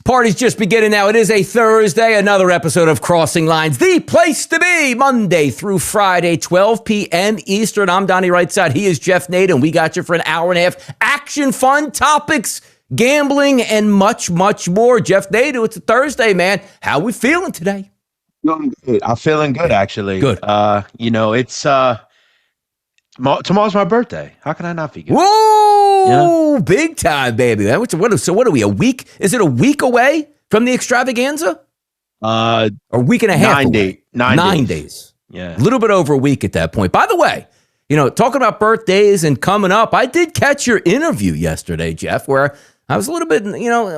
Party's just beginning now. It is a Thursday, another episode of Crossing Lines, the place to be, Monday through Friday, 12 p.m. Eastern. I'm Donnie Rightside. He is Jeff Nadu, and we got you for an hour and a half. Action, fun topics, gambling, and much, much more. Jeff Nadu, it's a Thursday, man. How we feeling today? Feeling good. I'm feeling good, actually. Good. It's tomorrow's my birthday. How can I not be good? Whoa! Yeah. Big time, baby. So what are we, a week? Is it a week away from the extravaganza? A week and a half away. 9 days. Yeah. A little bit over a week at that point. By the way, talking about birthdays and coming up, I did catch your interview yesterday, Jeff, where I was a little bit,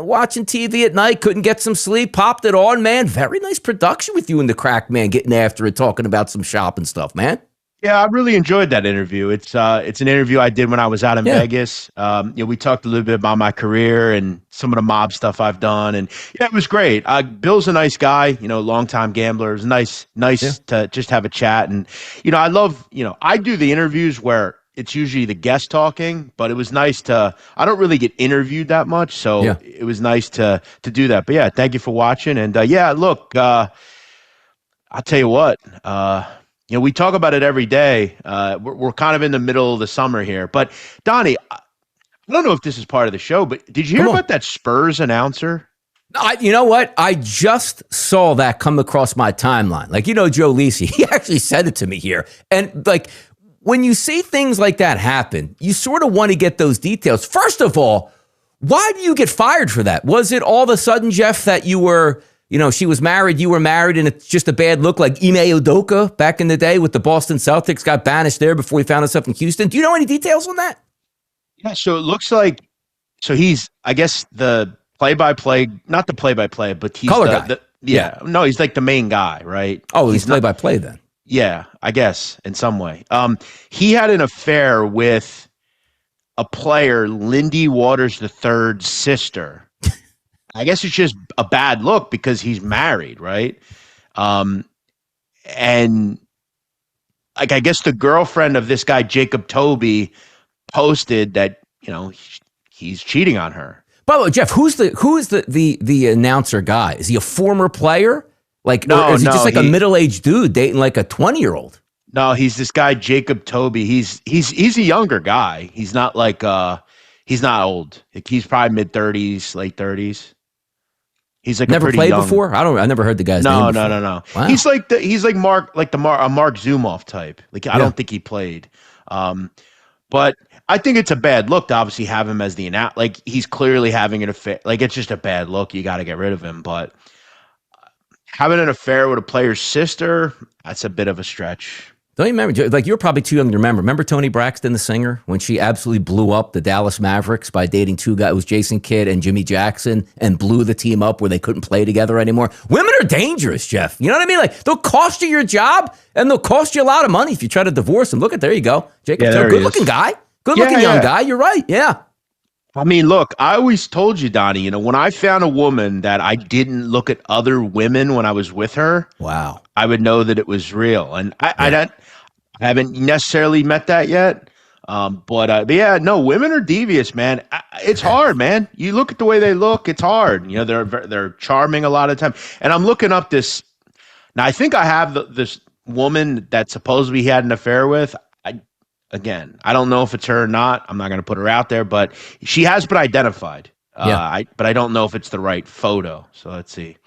watching TV at night, couldn't get some sleep, popped it on, man. Very nice production with you and the Crack Man getting after it, talking about some shop and stuff, man. Yeah, I really enjoyed that interview. It's an interview I did when I was out in Vegas. We talked a little bit about my career and some of the mob stuff I've done, and it was great. Bill's a nice guy, longtime gambler. It was nice to just have a chat, and I love, I do the interviews where it's usually the guest talking, but it was nice to. I don't really get interviewed that much, so it was nice to do that. But yeah, thank you for watching, and look, I'll tell you what. We talk about it every day. We're kind of in the middle of the summer here. But, Donnie, I don't know if this is part of the show, but did you hear about that Spurs announcer? You know what? I just saw that come across my timeline. Joe Lisi, he actually said it to me here. And, when you see things like that happen, you sort of want to get those details. First of all, why do you get fired for that? Was it all of a sudden, Jeff, that you were... she was married, you were married, and it's just a bad look like Ime Udoka back in the day with the Boston Celtics, got banished there before he found himself in Houston. Do you know any details on that? Yeah, so it looks like, he's, I guess, the play-by-play, not the play-by-play, but he's color guy. No, he's like the main guy, right? Oh, he's play-by-play then. Yeah, I guess, in some way. He had an affair with a player, Lindy Waters III's sister. I guess it's just a bad look because he's married, right? And I guess the girlfriend of this guy, Jacob Toby, posted that, he's cheating on her. By the way, Jeff, who's the announcer guy? Is he a former player? Or is he just a middle-aged dude dating like a 20-year-old? No, he's this guy, Jacob Toby. He's a younger guy. He's not he's not old. He's probably mid-30s, late 30s. He's never played before. I never heard the guy's name. No. Wow. He's like Mark, a Mark Zumoff type. I don't think he played. But I think it's a bad look to obviously have him as the announcer. He's clearly having an affair. It's just a bad look. You got to get rid of him. But having an affair with a player's sister, that's a bit of a stretch. Don't you remember? You're probably too young to remember. Remember Toni Braxton, the singer, when she absolutely blew up the Dallas Mavericks by dating two guys? It was Jason Kidd and Jimmy Jackson, and blew the team up where they couldn't play together anymore. Women are dangerous, Jeff. You know what I mean? They'll cost you your job, and they'll cost you a lot of money if you try to divorce them. Look there you go, Jacob. Good-looking guy, good-looking young guy. You're right. Yeah. I mean, look, I always told you, Donnie. When I found a woman that I didn't look at other women when I was with her, wow, I would know that it was real, and I haven't necessarily met that yet. But women are devious, man. It's hard, man. You look at the way they look, it's hard. They're charming a lot of the time. And I'm looking up this. Now, I think I have this woman that supposedly he had an affair with. I don't know if it's her or not. I'm not going to put her out there, but she has been identified. But I don't know if it's the right photo. So let's see.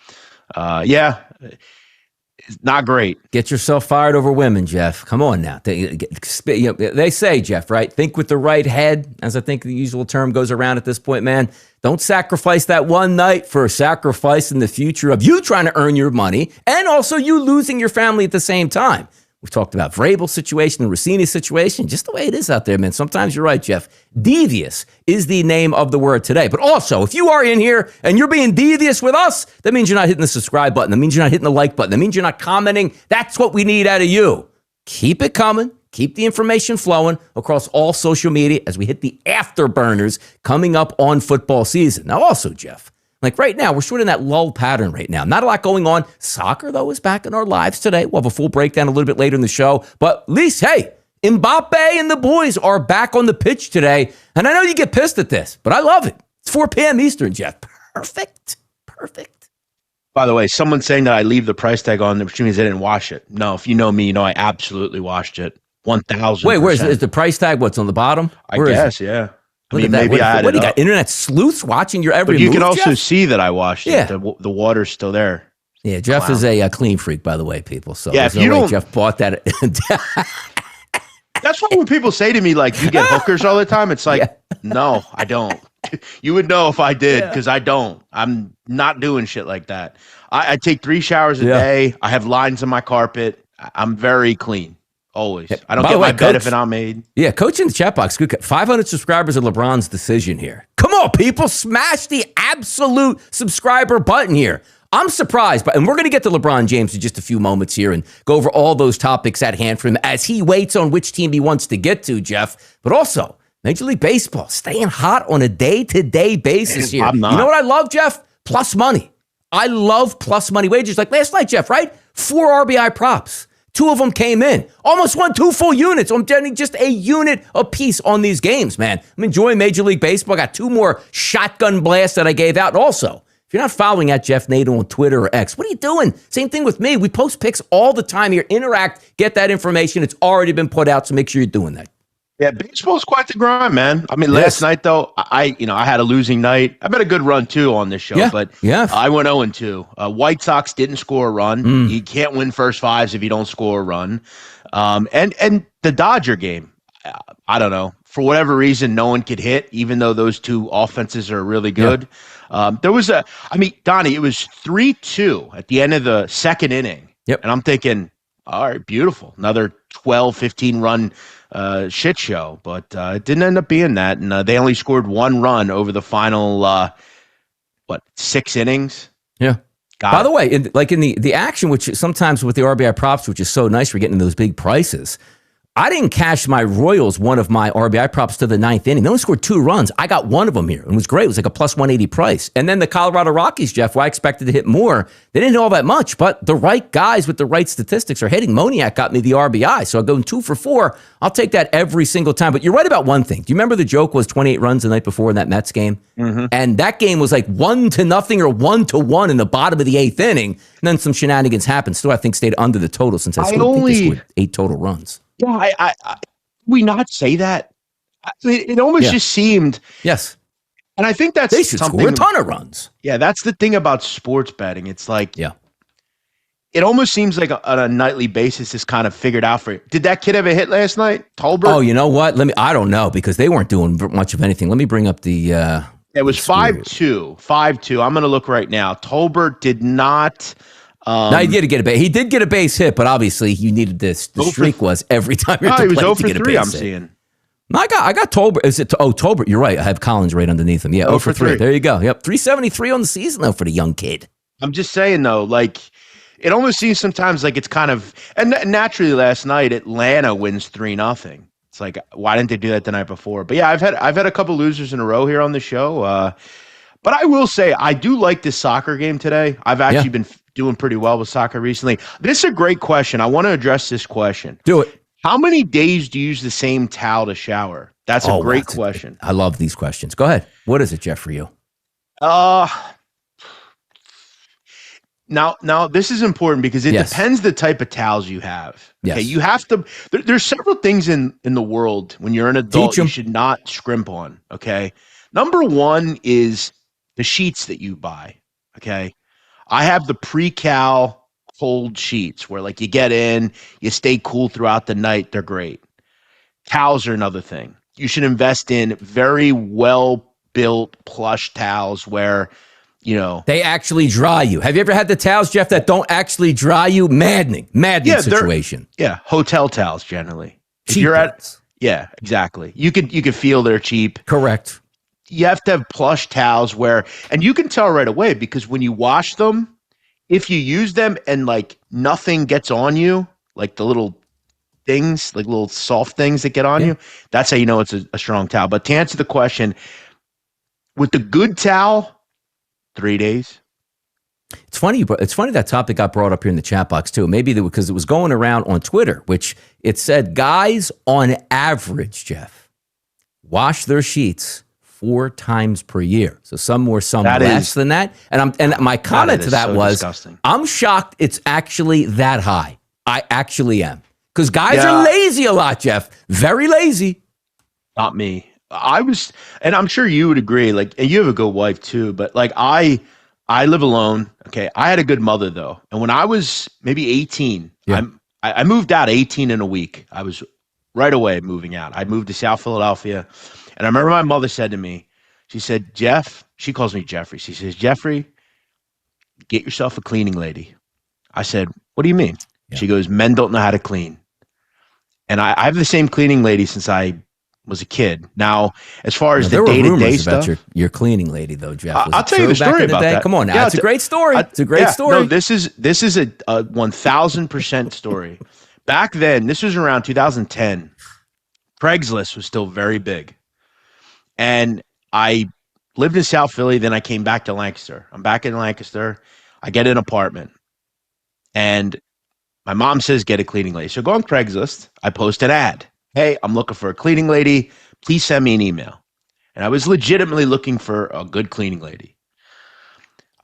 It's not great. Get yourself fired over women, Jeff. Come on now. They say, Jeff, right? Think with the right head, as I think the usual term goes around at this point, man. Don't sacrifice that one night for a sacrifice in the future of you trying to earn your money and also you losing your family at the same time. We've talked about Vrabel's situation, the Rossini situation, just the way it is out there, man. Sometimes you're right, Jeff. Devious is the name of the word today. But also, if you are in here and you're being devious with us, that means you're not hitting the subscribe button. That means you're not hitting the like button. That means you're not commenting. That's what we need out of you. Keep it coming. Keep the information flowing across all social media as we hit the afterburners coming up on football season. Now also, Jeff, right now, we're sort of in that lull pattern right now. Not a lot going on. Soccer, though, is back in our lives today. We'll have a full breakdown a little bit later in the show. But at least, hey, Mbappe and the boys are back on the pitch today. And I know you get pissed at this, but I love it. It's 4 p.m. Eastern, Jeff. Perfect. perfect. By the way, someone saying that I leave the price tag on, which means they didn't wash it. No, if you know me, you know I absolutely washed it. 1,000%. Wait, is the price tag? What's on the bottom? I guess, yeah. I mean, maybe I had what do you it got? up. Internet sleuths watching your every But you move, can also Jeff? see that I washed Yeah. it. The water's still there. Yeah, Jeff is a clean freak, by the way, people. So Yeah, there's if no you way don't- Jeff bought that. That's why when people say to me, like, you get hookers all the time, it's like, no, I don't. You would know if I did, because I don't. I'm not doing shit like that. I take 3 showers a day. I have lines on my carpet. I'm very clean, always. I don't get my bed if it's not made. Yeah, coach in the chat box. 500 subscribers of LeBron's decision here. Come on, people. Smash the absolute subscriber button here. I'm surprised, and we're going to get to LeBron James in just a few moments here and go over all those topics at hand for him as he waits on which team he wants to get to, Jeff. But also, Major League Baseball staying hot on a day-to-day basis here. You know what I love, Jeff? Plus money. I love plus money wagers. Like last night, Jeff, right? 4 RBI props. 2 of them came in. Almost won 2 full units. I'm getting just a unit apiece on these games, man. I'm enjoying Major League Baseball. Got 2 more shotgun blasts that I gave out. And also, if you're not following at Jeff Nadu on Twitter or X, what are you doing? Same thing with me. We post picks all the time here. Interact, get that information. It's already been put out, so make sure you're doing that. Yeah, baseball's quite the grind, man. I mean, last night though, I had a losing night. I've had a good run too on this show, but I went 0-2. White Sox didn't score a run. You can't win first fives if you don't score a run. And the Dodger game, I don't know, for whatever reason, no one could hit, even though those 2 offenses are really good. There was Donnie, it was 3-2 at the end of the second inning. Yep. And I'm thinking, all right, beautiful. Another 12, 15 run shit show, but it didn't end up being that. And they only scored 1 run over the final, 6 innings? Yeah. By the way, in the action, which sometimes with the RBI props, which is so nice, we're getting those big prices. I didn't cash my Royals, one of my RBI props, to the 9th inning. They only scored 2 runs. I got one of them here. It was great. It was like a plus 180 price. And then the Colorado Rockies, Jeff, where I expected to hit more. They didn't hit all that much, but the right guys with the right statistics are hitting. Moniak got me the RBI, so I'm going 2 for 4. I'll take that every single time. But you're right about one thing. Do you remember the joke was 28 runs the night before in that Mets game? Mm-hmm. And that game was like 1-0 or 1-1 in the bottom of the 8th inning. And then some shenanigans happened. Still, I think stayed under the total since I think they scored 8 total runs. Yeah, we not say that. It almost just seemed. Yes. And I think that's they should score a ton of runs. Yeah, that's the thing about sports betting. It's like, it almost seems like on a nightly basis is kind of figured out for you. Did that kid have a hit last night, Tolbert? Oh, you know what? I don't know, because they weren't doing much of anything. Let me bring up the. It was 5-2. 5-2. I'm going to look right now. Tolbert did not. No, he did get a base. He did get a base hit, but obviously you needed this. The streak was every time you're he was 0 to for get a 3. base I'm hit. seeing. No, I got Tolbert. Is it? Tolbert. You're right. I have Collins right underneath him. Yeah, 0 for 3. There you go. Yep, 373 on the season though for the young kid. I'm just saying though, like it almost seems sometimes like it's kind of, and naturally last night Atlanta wins 3-0. It's like, why didn't they do that the night before? But yeah, I've had a couple losers in a row here on the show. But I will say I do like this soccer game today. I've actually been doing pretty well with soccer recently. This is a great question. I want to address this question. Do it. How many days do you use the same towel to shower? That's a great question. I love these questions. Go ahead. What is it, Jeff, for you? Now this is important because it depends the type of towels you have. Okay, you have to. There's several things in the world when you're an adult you should not scrimp on. Okay, number 1 is the sheets that you buy. Okay, I have the pre-cal cold sheets where like you get in, you stay cool throughout the night. They're great. Towels are another thing. You should invest in very well-built plush towels where, you know, they actually dry you. Have you ever had the towels, Jeff, that don't actually dry you? Maddening situation. Yeah, hotel towels generally. If cheap you're ones. Exactly. You could feel they're cheap. Correct. You have to have plush towels and you can tell right away because when you wash them, if you use them and like nothing gets on you, like the little things, like little soft things that get on you, that's how you know it's a strong towel. But to answer the question, with the good towel, 3 days. It's funny that topic got brought up here in the chat box too. Maybe because it was going around on Twitter, which it said guys on average, Jeff, wash their sheets 4 times per year. So some more, some That less is- than that. And my comment to that so was, disgusting. I'm shocked it's actually that high. I actually am. Because guys Yeah. are lazy a lot, Jeff. Very lazy. Not me. And I'm sure you would agree. Like, and you have a good wife too. But like, I live alone. Okay, I had a good mother though. And when I was maybe 18, Yeah. I moved out 18 in a week. I was right away moving out. I moved to South Philadelphia, and I remember my mother said to me, she said, Jeff. She calls me Jeffrey. She says, Jeffrey, get yourself a cleaning lady. I said, what do you mean? Yeah. She goes, men don't know how to clean. And I have the same cleaning lady since I was a kid. Now, as far as There the were day-to-day rumors stuff, about your cleaning lady, though, Jeff. Was I'll it tell you true the back story in the about day? that. Come on now. Yeah, It's a great story. It's a great story. No, this is a 1,000% story. Back then, this was around 2010. Craigslist was still very big. And I lived in South Philly, then I came back to Lancaster. I'm back in Lancaster. I get an apartment. And my mom says, get a cleaning lady. So go on Craigslist. I post an ad. Hey, I'm looking for a cleaning lady. Please send me an email. And I was legitimately looking for a good cleaning lady.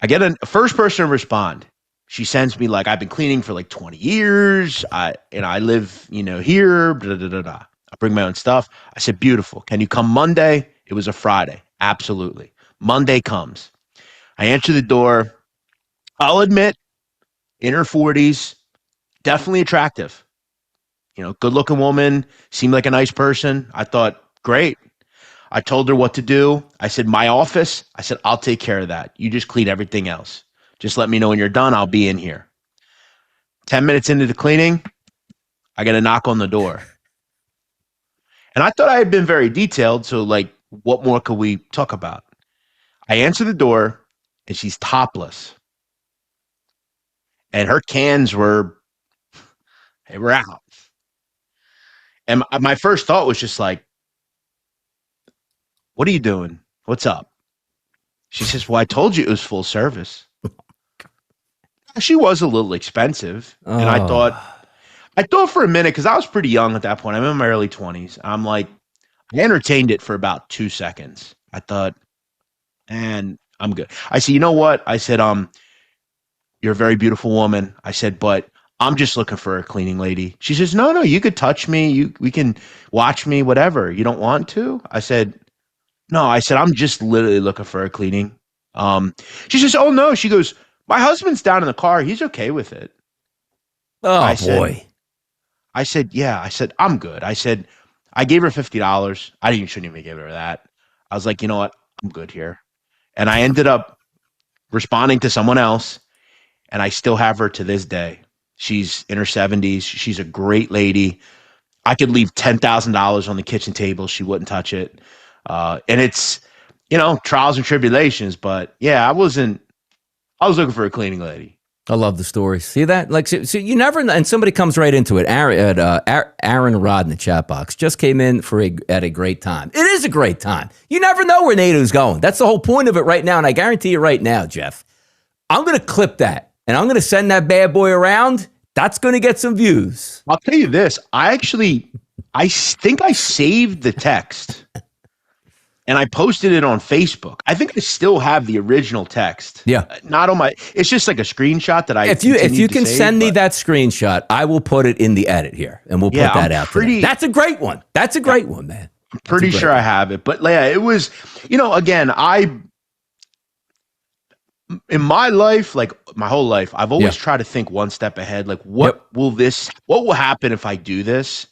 I get a first person to respond. She sends me like, I've been cleaning for like 20 years. I live, here. Blah, blah, blah, blah. I bring my own stuff. I said, beautiful. Can you come Monday? It was a Friday. Absolutely. Monday comes. I answer the door. I'll admit, in her 40s, definitely attractive. Good looking woman, seemed like a nice person. I thought, great. I told her what to do. I said, my office, I said, I'll take care of that. You just clean everything else. Just let me know when you're done. I'll be in here. 10 minutes into the cleaning, I get a knock on the door. And I thought I had been very detailed. So like, what more could we talk about? I answer the door and she's topless. And her cans were out. And my first thought was just like, what are you doing? What's up? She says, well, I told you it was full service. She was a little expensive. And I thought for a minute, because I was pretty young at that point. I'm in my early 20s. I'm like, I entertained it for about 2 seconds. I thought, and I'm good. I said, you know what? I said, you're a very beautiful woman. I said, but I'm just looking for a cleaning lady. She says, no, you could touch me. We can watch me, whatever. You don't want to? I said, no. I said, I'm just literally looking for a cleaning. She says, oh no. She goes, my husband's down in the car. He's okay with it. Oh, boy. I said, yeah. I said, I'm good. I said, I gave her $50. Shouldn't even give her that. I was like, you know what? I'm good here. And I ended up responding to someone else, and I still have her to this day. She's in her 70s. She's a great lady. I could leave $10,000 on the kitchen table. She wouldn't touch it. And it's, trials and tribulations. But yeah, I was looking for a cleaning lady. I love the story. See that? Like, so you never know. And somebody comes right into it. Aaron Rod in the chat box just came in at a great time. It is a great time. You never know where Nadu's going. That's the whole point of it right now. And I guarantee you right now, Jeff, I'm going to clip that. And I'm going to send that bad boy around. That's going to get some views. I'll tell you this. I think I saved the text and I posted it on Facebook. I think I still have the original text. Yeah. Not on my, it's just like a screenshot that I, if you can send me that screenshot, I will put it in the edit here and we'll put that out. That's a great one. That's a great one, man. I'm pretty sure I have it. But yeah, it was, again, in my life, like my whole life, I've always tried to think one step ahead. Like, what will happen if I do this?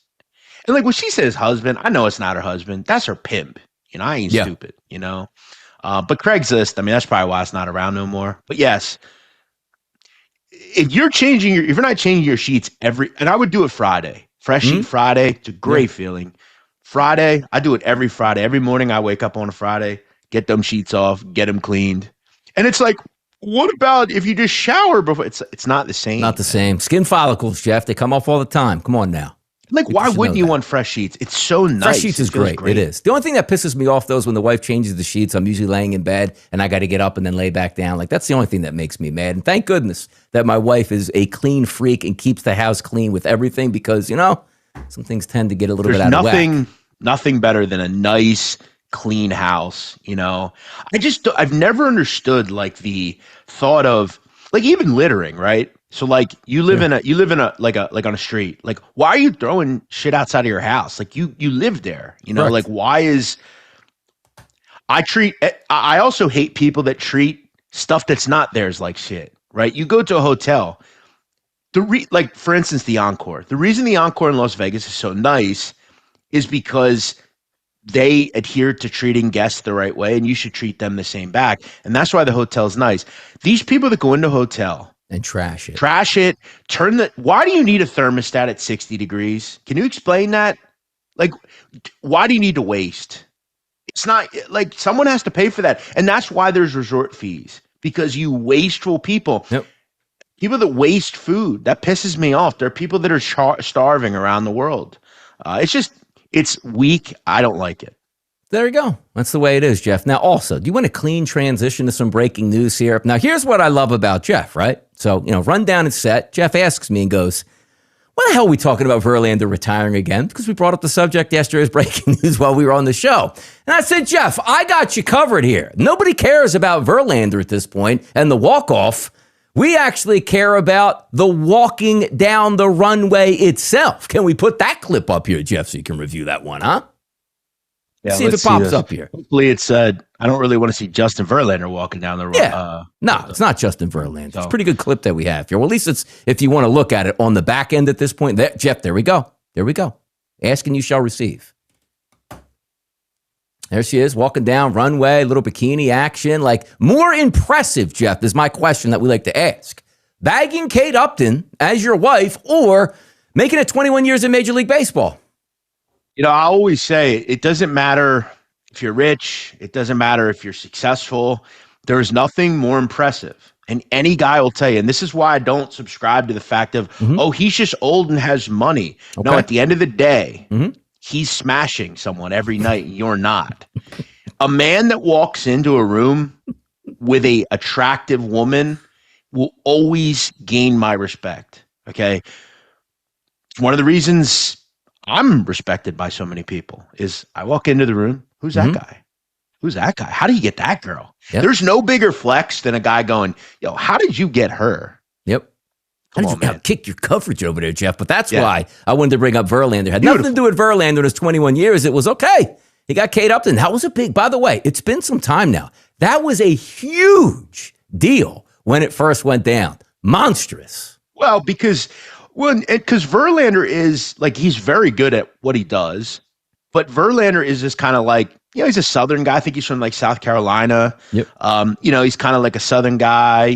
And like when she says husband, I know it's not her husband. That's her pimp. I ain't stupid, But Craigslist, that's probably why it's not around no more. But yes, if you're not changing your sheets and I would do it Friday, fresh sheet Friday. It's a great feeling. Friday, I do it every Friday. Every morning I wake up on a Friday, get them sheets off, get them cleaned. And it's like, what about if you just shower before? It's not the same. Not the same. Skin follicles, Jeff. They come off all the time. Come on now. Like, why wouldn't you want fresh sheets? It's so nice. Fresh sheets is great. It is. The only thing that pisses me off, though, is when the wife changes the sheets. I'm usually laying in bed, and I got to get up and then lay back down. Like, that's the only thing that makes me mad. And thank goodness that my wife is a clean freak and keeps the house clean with everything because, some things tend to get a little bit out of whack. Nothing better than a nice, clean house, you know. I've never understood like the thought of like even littering, right? So like you live in a like on a street. Like why are you throwing shit outside of your house? Like you live there, you know? Correct. Like why is I also hate people that treat stuff that's not theirs like shit, right? You go to a hotel, like for instance the Encore. The reason the Encore in Las Vegas is so nice is because they adhere to treating guests the right way, and you should treat them the same back. And that's why the hotel's nice. These people that go into a hotel and trash it, why do you need a thermostat at 60 degrees? Can you explain that? Like, why do you need to waste? It's not like someone has to pay for that. And that's why there's resort fees, because you wasteful people. Yep. People that waste food, that pisses me off. There are people that are starving around the world. It's weak. I don't like it. There you go. That's the way it is, Jeff. Now, also, do you want a clean transition to some breaking news here? Now, here's what I love about Jeff, right? So, rundown and set. Jeff asks me and goes, why the hell are we talking about Verlander retiring again? Because we brought up the subject yesterday's breaking news while we were on the show. And I said, Jeff, I got you covered here. Nobody cares about Verlander at this point and the walk-off. We actually care about the walking down the runway itself. Can we put that clip up here, Jeff, so you can review that one, huh? Yeah, see if it pops up here. Hopefully it's, I don't really want to see Justin Verlander walking down the runway. No, it's not Justin Verlander. It's a pretty good clip that we have here. Well, at least it's, if you want to look at it on the back end at this point. Jeff, there we go. There we go. Ask and you shall receive. There she is, walking down runway, little bikini action. Like, more impressive, Jeff, is my question that we like to ask. Bagging Kate Upton as your wife or making it 21 years in Major League Baseball? I always say it doesn't matter if you're rich. It doesn't matter if you're successful. There's nothing more impressive. And any guy will tell you, and this is why I don't subscribe to the fact of, he's just old and has money. Okay. No, at the end of the day, he's smashing someone every night. You're not. A man that walks into a room with a attractive woman will always gain my respect. Okay. It's one of the reasons I'm respected by so many people is I walk into the room. Who's that guy? Who's that guy? How do you get that girl? Yep. There's no bigger flex than a guy going, yo, how did you get her? Yep. How did you kick your coverage over there, Jeff? But that's why I wanted to bring up Verlander. It had nothing to do with Verlander in his 21 years. It was okay. He got Kate Upton. That was a big, by the way, it's been some time now. That was a huge deal when it first went down. Monstrous. Well, because Verlander is like, he's very good at what he does, but Verlander is just kind of like, he's a Southern guy. I think he's from like South Carolina. Yep. He's kind of like a Southern guy,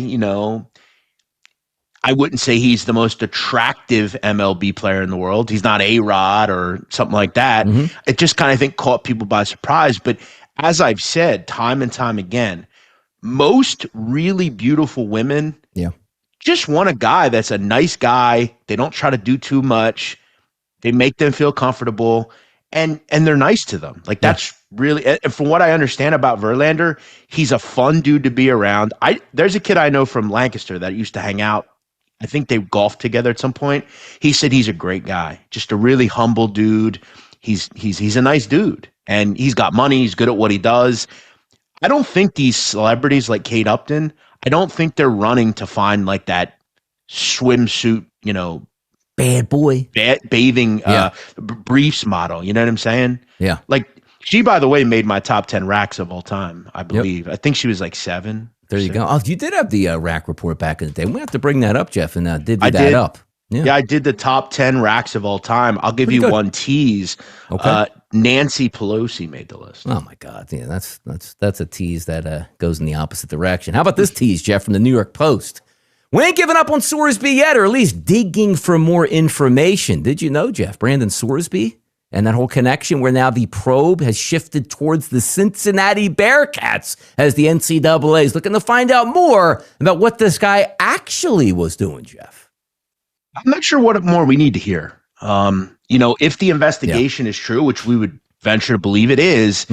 I wouldn't say he's the most attractive MLB player in the world. He's not A-Rod or something like that. It just kind of, I think, caught people by surprise. But as I've said time and time again, most really beautiful women just want a guy that's a nice guy. They don't try to do too much. They make them feel comfortable, and they're nice to them. Like, that's really, and from what I understand about Verlander, he's a fun dude to be around. There's a kid I know from Lancaster that used to hang out. I think they golfed together at some point. He said he's a great guy, just a really humble dude. He's a nice dude, and he's got money. He's good at what he does. I don't think these celebrities like Kate Upton, I don't think they're running to find like that swimsuit, bad boy, bathing briefs model. You know what I'm saying? Yeah. Like, she, by the way, made my top 10 racks of all time, I believe. Yep. I think she was like 7. There you go. Oh, you did have the rack report back in the day. We have to bring that up, Jeff, and divvy that up. Yeah, I did the top 10 racks of all time. I'll give you one tease. Okay. Nancy Pelosi made the list. Oh my God. Yeah, that's a tease that goes in the opposite direction. How about this tease, Jeff, from the New York Post? We ain't giving up on Sorsby yet, or at least digging for more information. Did you know, Jeff, Brandon Sorsby and that whole connection where now the probe has shifted towards the Cincinnati Bearcats as the NCAA is looking to find out more about what this guy actually was doing, Jeff? I'm not sure what more we need to hear. If the investigation is true, which we would venture to believe it is,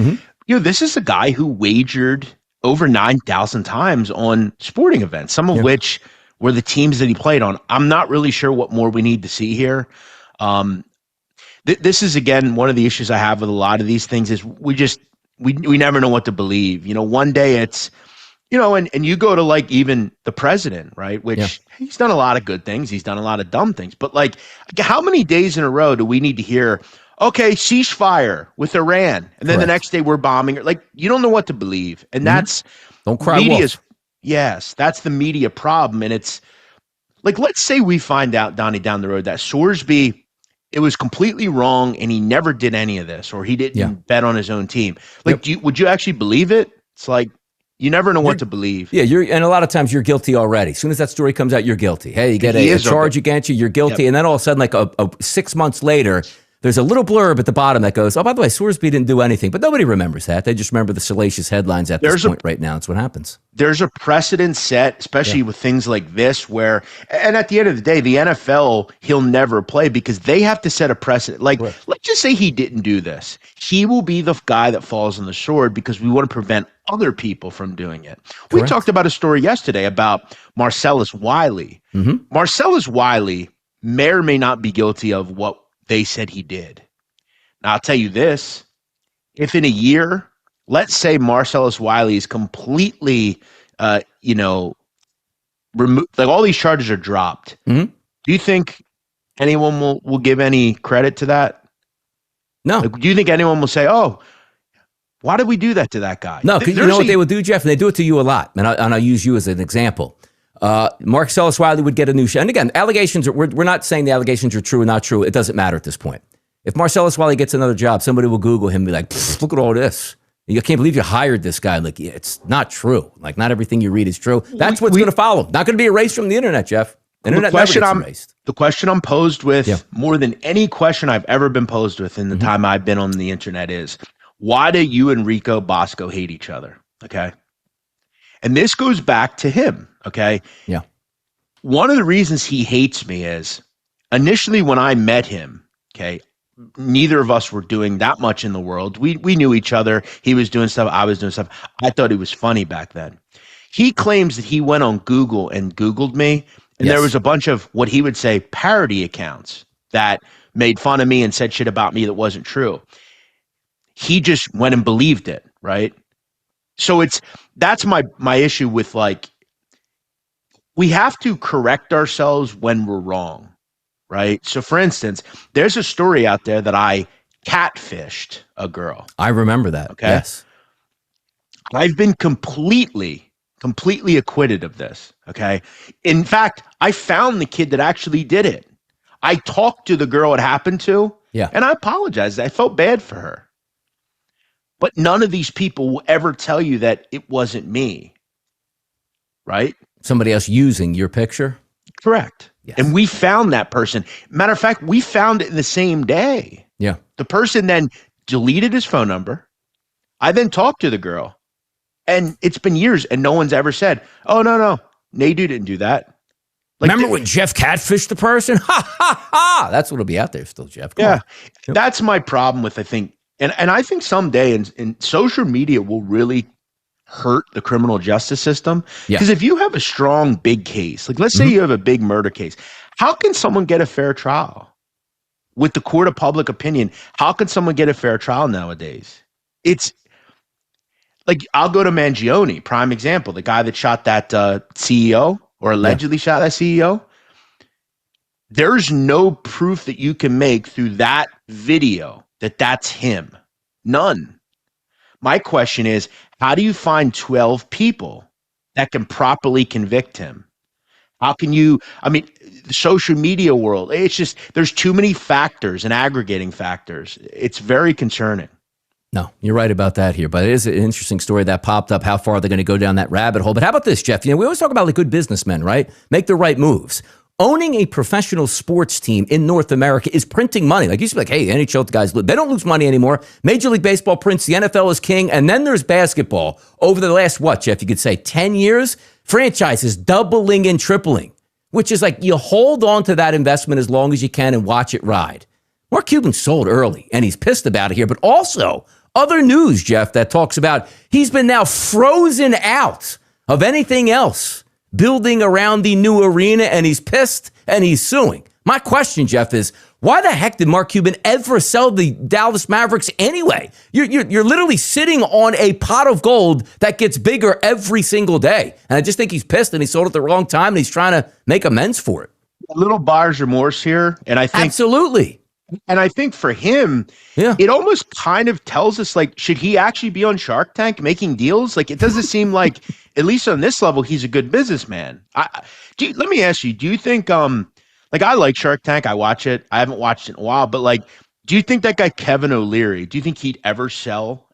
this is a guy who wagered over 9,000 times on sporting events, some of which were the teams that he played on. I'm not really sure what more we need to see here. This is, again, one of the issues I have with a lot of these things is we never know what to believe. One day it's, and you go to like even the president, right? Which he's done a lot of good things. He's done a lot of dumb things. But like, how many days in a row do we need to hear, okay, ceasefire with Iran, and then the next day we're bombing? Like, you don't know what to believe. And that's don't cry wolf. Yes, that's the media problem. And it's like, let's say we find out, Donnie, down the road that Sorsby, it was completely wrong and he never did any of this, or he didn't bet on his own team. Like, would you actually believe it? It's like, you never know what to believe. Yeah, and a lot of times you're guilty already. As soon as that story comes out, you're guilty. Hey, you get a charge against you, you're guilty. And then all of a sudden, like 6 months later, there's a little blurb at the bottom that goes, oh, by the way, Sorsby didn't do anything. But nobody remembers that. They just remember the salacious headlines at this point right now. That's what happens. There's a precedent set, especially with things like this, where, and at the end of the day, the NFL, he'll never play because they have to set a precedent. Like, let's just say he didn't do this. He will be the guy that falls on the sword because we want to prevent other people from doing it. We talked about a story yesterday about Marcellus Wiley. Marcellus Wiley may or may not be guilty of what they said he did. Now, I'll tell you this. If in a year, let's say Marcellus Wiley is completely, removed, like all these charges are dropped, do you think anyone will give any credit to that? No. Like, do you think anyone will say, oh, why did we do that to that guy? No, because you know what they would do, Jeff? And they do it to you a lot. And I'll use you as an example. Marcellus Wiley would get a new show. And again, allegations, we're not saying the allegations are true or not true. It doesn't matter at this point. If Marcellus Wiley gets another job, somebody will Google him and be like, look at all this. You can't believe you hired this guy. Like, it's not true. Like, not everything you read is true. That's what's going to follow. Not going to be erased from the internet, Jeff. Internet never gets erased. The question I'm posed with, more than any question I've ever been posed with in the time I've been on the internet, is why do you and Rico Bosco hate each other? Okay. And this goes back to him. Okay. Yeah. One of the reasons he hates me is initially when I met him, okay, neither of us were doing that much in the world. We knew each other. He was doing stuff. I was doing stuff. I thought he was funny back then. He claims that he went on Google and Googled me. And there was a bunch of what he would say parody accounts that made fun of me and said shit about me that wasn't true. He just went and believed it. Right. So that's my issue with, like, we have to correct ourselves when we're wrong, right? So, for instance, there's a story out there that I catfished a girl. I remember that. Okay. Yes. I've been completely acquitted of this. Okay. In fact, I found the kid that actually did it. I talked to the girl it happened to. Yeah. And I apologized. I felt bad for her. But none of these people will ever tell you that it wasn't me. Right? Somebody else using your picture? Correct. Yes. And we found that person. Matter of fact, we found it in the same day. Yeah. The person then deleted his phone number. I then talked to the girl. And it's been years and no one's ever said, oh, no, Nadu didn't do that. Like, remember when Jeff catfished the person? Ha, ha, ha. That's what'll be out there still, Jeff. Come on. That's my problem with, I think, and I think someday in social media will really hurt the criminal justice system. Because if you have a strong, big case, like let's say you have a big murder case, how can someone get a fair trial? With the court of public opinion, how can someone get a fair trial nowadays? It's like, I'll go to Mangione, prime example, the guy that shot that CEO or allegedly shot that CEO. There's no proof that you can make through that video that that's him. None. My question is, how do you find 12 people that can properly convict him? How can you, the social media world, it's just, there's too many factors and aggregating factors. It's very concerning. No, you're right about that here, but it is an interesting story that popped up. How far are they going to go down that rabbit hole? But how about this, Jeff? We always talk about like good businessmen, right? Make the right moves. Owning a professional sports team in North America is printing money. Like, you used to be like, hey, NHL guys, they don't lose money anymore. Major League Baseball prints, the NFL is king. And then there's basketball. Over the last, Jeff, you could say 10 years, franchises doubling and tripling, which is like you hold on to that investment as long as you can and watch it ride. Mark Cuban sold early, and he's pissed about it here. But also, other news, Jeff, that talks about he's been now frozen out of anything else building around the new arena, and he's pissed and he's suing. My question, Jeff, is why the heck did Mark Cuban ever sell the Dallas Mavericks anyway? You're literally sitting on a pot of gold that gets bigger every single day. And I just think he's pissed and he sold it at the wrong time and he's trying to make amends for it. A little buyer's remorse here. And I think absolutely. And I think for him, it almost kind of tells us, like, should he actually be on Shark Tank making deals? Like, it doesn't seem like, at least on this level, he's a good businessman. Let me ask you, do you think, like, I like Shark Tank. I watch it. I haven't watched it in a while. But, like, do you think that guy Kevin O'Leary, do you think he'd ever sell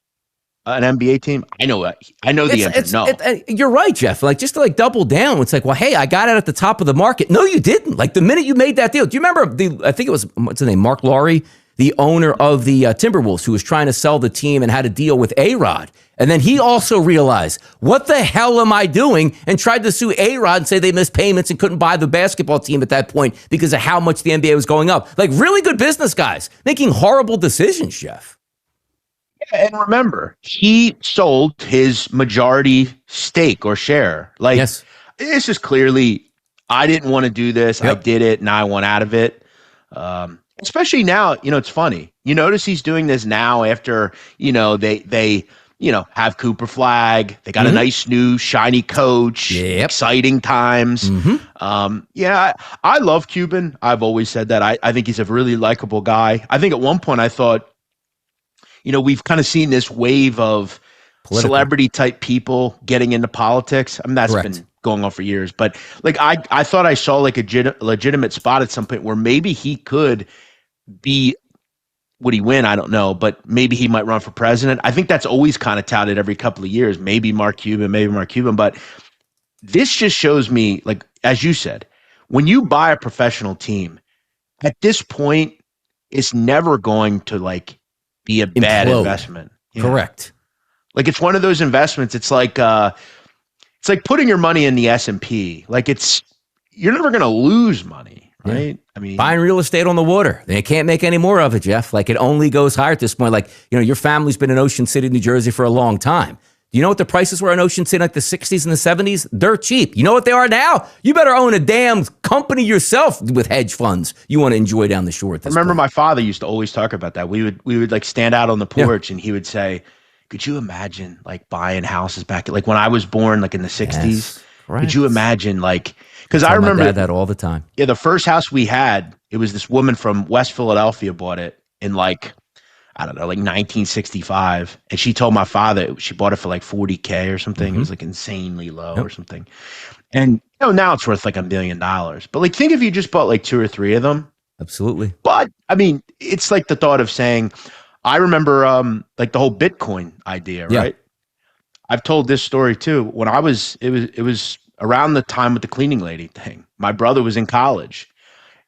an NBA team? I know the answer. No. You're right, Jeff. Like, just to like double down, it's like, well, hey, I got it at the top of the market. No, you didn't. Like, the minute you made that deal, do you remember I think it was, what's his name, Mark Laurie, the owner of the Timberwolves, who was trying to sell the team and had a deal with A-Rod. And then he also realized, what the hell am I doing? And tried to sue A-Rod and say they missed payments and couldn't buy the basketball team at that point because of how much the NBA was going up. Like, really good business guys making horrible decisions, Jeff. And remember, he sold his majority stake or share. Like, this is clearly, I didn't want to do this. I did it. Now I want out of it. Especially now, it's funny. You notice he's doing this now after, they have Cooper Flag. They got a nice new shiny coach. Exciting times. I love Cuban. I've always said that. I think he's a really likable guy. I think at one point I thought, we've kind of seen this wave of celebrity type people getting into politics. I mean, that's been going on for years. But like, I thought I saw like a legitimate spot at some point where maybe he could be, would he win? I don't know, but maybe he might run for president. I think that's always kind of touted every couple of years. Maybe Mark Cuban. But this just shows me, like, as you said, when you buy a professional team, at this point, it's never going to like be a bad investment. Correct. Like, it's one of those investments. It's like putting your money in the S&P. Like, you're never going to lose money, right? I mean, buying real estate on the water. They can't make any more of it, Jeff. Like, it only goes higher at this point. Like, your family's been in Ocean City, New Jersey for a long time. Do you know what the prices were in Ocean City like the 60s and the 70s? They're cheap. You know what they are now? You better own a damn company yourself with hedge funds you want to enjoy down the shore at this point. My father used to always talk about that. We would like stand out on the porch and he would say, could you imagine like buying houses back, like when I was born, like in the 60s? Could you imagine, like, because I remember my dad that all the time. Yeah, the first house we had, it was this woman from West Philadelphia bought it in like, I don't know, like 1965. And she told my father she bought it for like $40K or something. It was like insanely low or something. And now it's worth like $1 million. But like, think if you just bought like 2 or 3 of them. Absolutely. But I mean, it's like the thought of saying, I remember like the whole Bitcoin idea, right? I've told this story too. When it was around the time with the cleaning lady thing. My brother was in college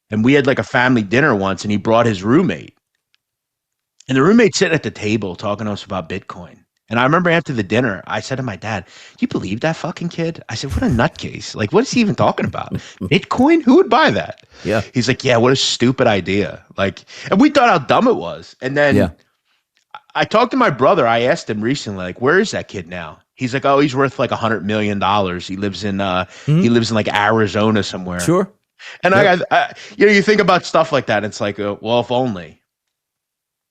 and we had like a family dinner once and he brought his roommate. And the roommate sitting at the table talking to us about Bitcoin. And I remember after the dinner, I said to my dad, "Do you believe that fucking kid?" I said, "What a nutcase. Like, what is he even talking about? Bitcoin? Who would buy that?" Yeah. He's like, "Yeah, what a stupid idea." Like, and we thought how dumb it was. And then I talked to my brother. I asked him recently, like, where is that kid now? He's like, "Oh, he's worth like $100 million. He lives in like Arizona somewhere." Sure. And I you think about stuff like that. It's like, well, if only.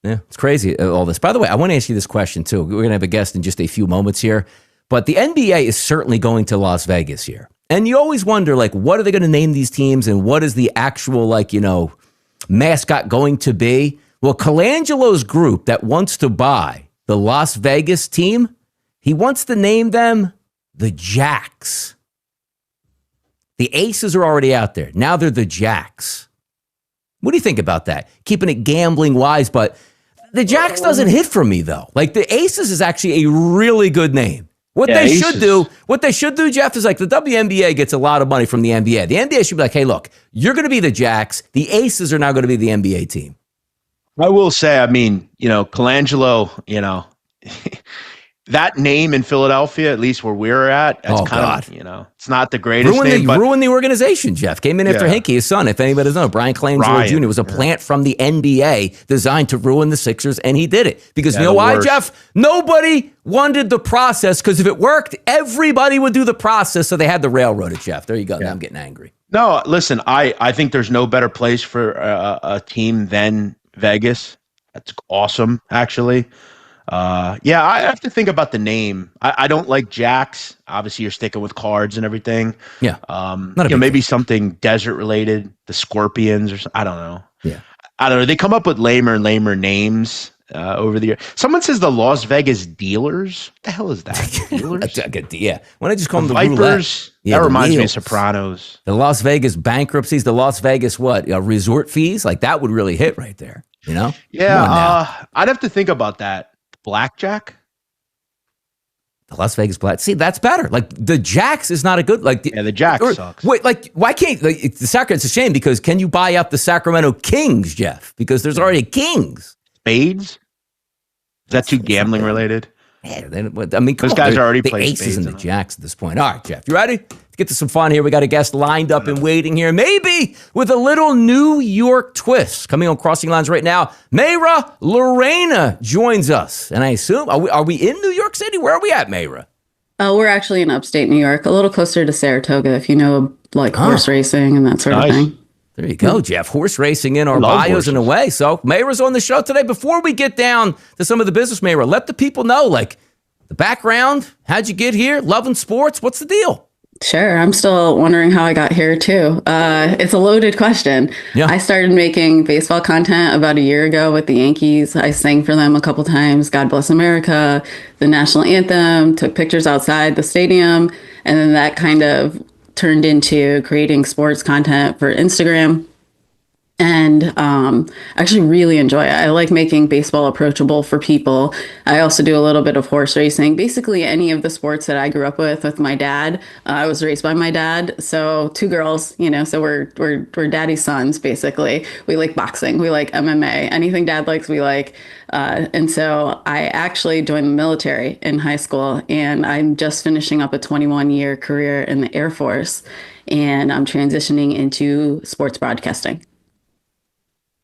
Yeah, it's crazy, all this. By the way, I want to ask you this question, too. We're going to have a guest in just a few moments here. But the NBA is certainly going to Las Vegas here. And you always wonder, like, what are they going to name these teams? And what is the actual, like, mascot going to be? Well, Colangelo's group that wants to buy the Las Vegas team, he wants to name them the Jacks. The Aces are already out there. Now they're the Jacks. What do you think about that? Keeping it gambling wise, but the Jacks doesn't hit for me though. Like the Aces is actually a really good name. What they should do, Jeff, is like the WNBA gets a lot of money from the NBA. The NBA should be like, hey, look, you're going to be the Jacks. The Aces are now going to be the NBA team. I will say, I mean, Colangelo, that name in Philadelphia, at least where we're at, it's it's not the greatest name. Ruined the organization, Jeff. Came in after Hinkie, his son. If anybody doesn't know, Brian Colangelo Jr. was a plant from the NBA designed to ruin the Sixers, and he did it. Because you know why, Jeff? Nobody wanted the process, because if it worked, everybody would do the process, so they had to railroad it, Jeff. There you go. Now I'm getting angry. No, listen, I think there's no better place for a team than Vegas. That's awesome, actually. Yeah, I have to think about the name. I don't like jacks. Obviously, you're sticking with cards and everything. Yeah, not a big maybe fan. something desert related, the Scorpions or I don't know. Yeah. I don't know. They come up with lamer and lamer names over the year. Someone says the Las Vegas Dealers. What the hell is that? Dealers? Yeah. Why don't I just call them the Vipers? roulette? Yeah, that reminds me of wheels. Sopranos. The Las Vegas bankruptcies, the Las Vegas resort fees, like that would really hit right there. You know? Yeah, I'd have to think about that. Blackjack? The Las Vegas Black. See, that's better. Like the Jacks is not a good the Jack sucks. Wait, like why can't the Sacramento? It's a shame because can you buy out the Sacramento Kings, Jeff? Because there's already Kings. Spades? Is that too gambling related? Yeah, I mean, those guys are already the playing aces spades and the jacks at this point. All right, Jeff, you ready? Let's get to some fun here. We got a guest lined up and waiting here, maybe with a little New York twist. Coming on Crossing Lines right now, Mayra Lorena joins us, and I assume are we in New York City? Where are we at, Mayra? We're actually in upstate New York, a little closer to Saratoga, if you know, like horse racing and that sort of thing. There you go, Jeff. Horse racing in our bios in a way. So Mayra's on the show today. Before we get down to some of the business, Mayra, let the people know, like, the background. How'd you get here? Loving sports. What's the deal? Sure. I'm still wondering how I got here, too. It's a loaded question. Yeah. I started making baseball content about a year ago with the Yankees. I sang for them a couple times, God Bless America, the national anthem, took pictures outside the stadium. And then that kind of turned into creating sports content for Instagram. And I actually really enjoy it. I like making baseball approachable for people. I also do a little bit of horse racing. Basically, any of the sports that I grew up with my dad. I was raised by my dad, so two girls. So we're daddy's sons. Basically, we like boxing, we like MMA. Anything dad likes, we like. And so I actually joined the military in high school, and I'm just finishing up a 21-year career in the Air Force, and I'm transitioning into sports broadcasting.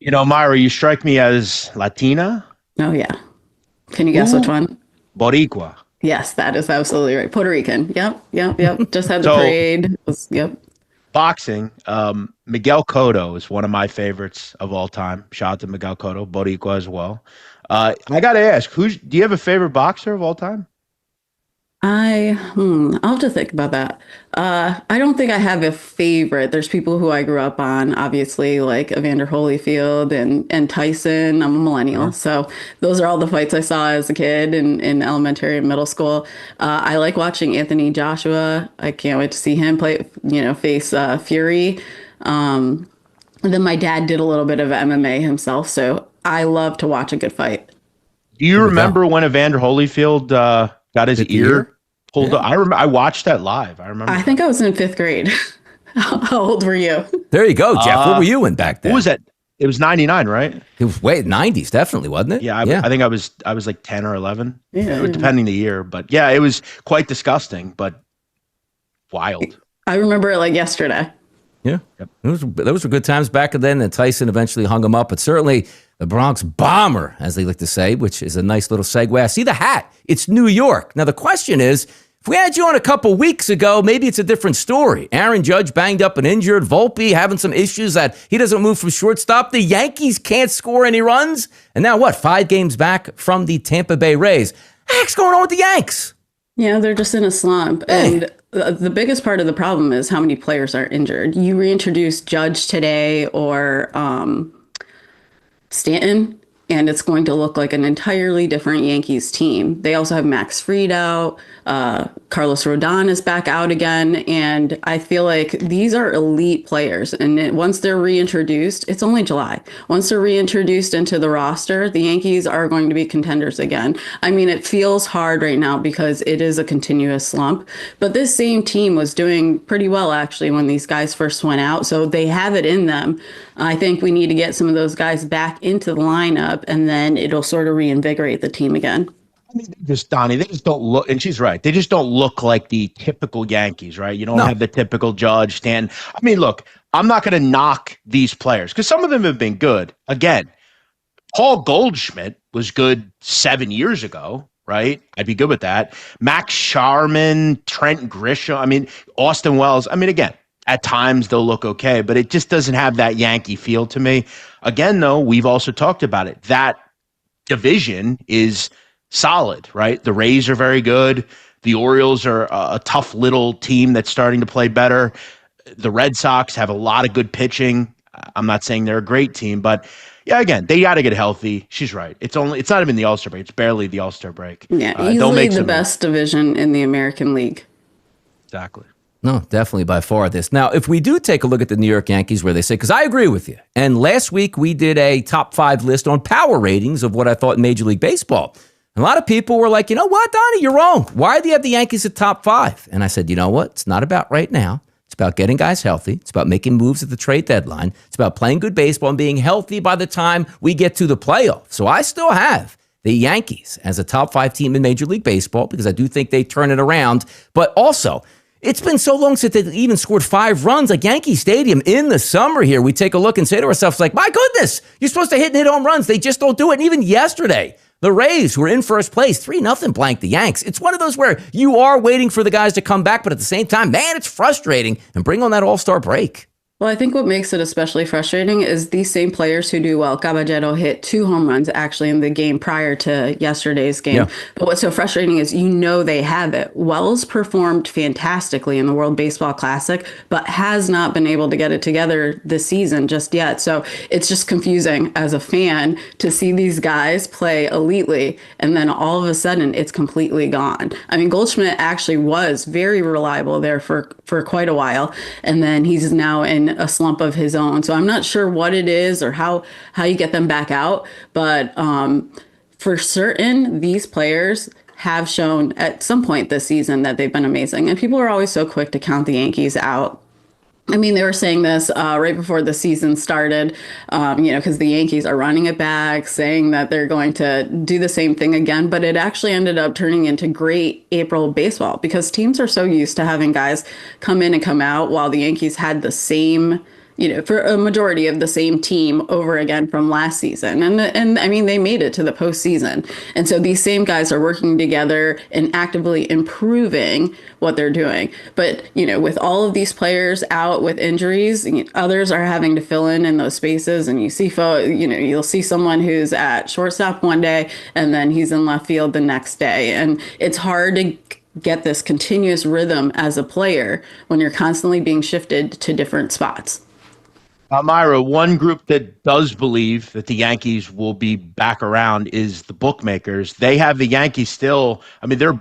Myra, you strike me as Latina. Oh, yeah. Can you guess which one? Boricua. Yes, that is absolutely right. Puerto Rican. Yep. Just had the parade. Yep. Boxing. Miguel Cotto is one of my favorites of all time. Shout out to Miguel Cotto, Boricua as well. I got to ask, do you have a favorite boxer of all time? I'll have to think about that. I don't think I have a favorite. There's people who I grew up on, obviously, like Evander Holyfield and Tyson. I'm a millennial, so those are all the fights I saw as a kid in elementary and middle school. I like watching Anthony Joshua. I can't wait to see him face Fury. And then my dad did a little bit of MMA himself, so I love to watch a good fight. Do you remember when Evander Holyfield got his ear pulled up? I watched that live. I remember. I think I was in 5th grade. How old were you? There you go, Jeff. What were you in back then? What was that? It was 99, right? It was 90s, definitely, wasn't it? Yeah, I think I was like 10 or 11, yeah. Depending the year. But yeah, it was quite disgusting, but wild. I remember it like yesterday. Yeah, those were good times back then. And Tyson eventually hung him up, but certainly the Bronx Bomber, as they like to say, which is a nice little segue. I see the hat. It's New York. Now, the question is, if we had you on a couple weeks ago, maybe it's a different story. Aaron Judge banged up and injured. Volpe having some issues that he doesn't move from shortstop. The Yankees can't score any runs. And now what? 5 games back from the Tampa Bay Rays. What the heck's going on with the Yanks? Yeah, they're just in a slump. And the biggest part of the problem is how many players are injured. You reintroduce Judge today or Stanton, and it's going to look like an entirely different Yankees team. They also have Max Fried out. Carlos Rodon is back out again. And I feel like these are elite players. And once they're reintroduced, it's only July. Once they're reintroduced into the roster, the Yankees are going to be contenders again. I mean, it feels hard right now because it is a continuous slump. But this same team was doing pretty well, actually, when these guys first went out. So they have it in them. I think we need to get some of those guys back into the lineup, and then it'll sort of reinvigorate the team again. I mean, Donnie, they just don't look, and she's right. They just don't look like the typical Yankees, right? You don't have the typical Judge, Stanton. I mean, look, I'm not going to knock these players because some of them have been good. Again, Paul Goldschmidt was good 7 years ago, right? I'd be good with that. Max Sharman, Trent Grisham, I mean, Austin Wells. I mean, again, at times they'll look okay, but it just doesn't have that Yankee feel to me. Again, though, we've also talked about it. That division is solid, right? The Rays are very good. The Orioles are a tough little team that's starting to play better. The Red Sox have a lot of good pitching. I'm not saying they're a great team, but yeah, again, they got to get healthy. She's right. It's not even the All-Star break. It's barely the All-Star break. Yeah, easily the best division in the American League. Exactly. No, definitely by far this. Now, if we do take a look at the New York Yankees, where they say, because I agree with you, and last week we did a top 5 list on power ratings of what I thought in Major League Baseball. A lot of people were like, you know what, Donnie, you're wrong. Why do you have the Yankees at top 5? And I said, you know what? It's not about right now. It's about getting guys healthy. It's about making moves at the trade deadline. It's about playing good baseball and being healthy by the time we get to the playoffs. So I still have the Yankees as a top 5 team in Major League Baseball because I do think they turn it around. But also, it's been so long since they've even scored 5 runs, like Yankee Stadium in the summer here. We take a look and say to ourselves, like, my goodness, you're supposed to hit home runs. They just don't do it. And even yesterday, the Rays, who were in first place, 3-0 blank the Yanks. It's one of those where you are waiting for the guys to come back, but at the same time, man, it's frustrating. And bring on that all-star break. Well, I think what makes it especially frustrating is these same players who do well. Caballero hit 2 home runs actually in the game prior to yesterday's game. Yeah. But what's so frustrating is they have it. Wells performed fantastically in the World Baseball Classic, but has not been able to get it together this season just yet. So it's just confusing as a fan to see these guys play elitely, and then all of a sudden it's completely gone. I mean, Goldschmidt actually was very reliable there for quite a while, and then he's now in a slump of his own. So I'm not sure what it is or how you get them back out. But for certain, these players have shown at some point this season that they've been amazing. And people are always so quick to count the Yankees out. I mean, they were saying this right before the season started, because the Yankees are running it back, saying that they're going to do the same thing again. But it actually ended up turning into great April baseball because teams are so used to having guys come in and come out, while the Yankees had the same, for a majority of the same team over again from last season. And I mean, they made it to the postseason. And so these same guys are working together and actively improving what they're doing. But, with all of these players out with injuries, others are having to fill in those spaces. And you see, you'll see someone who's at shortstop one day and then he's in left field the next day. And it's hard to get this continuous rhythm as a player when you're constantly being shifted to different spots. Myra, one group that does believe that the Yankees will be back around is the bookmakers. They have the Yankees still. I mean, they're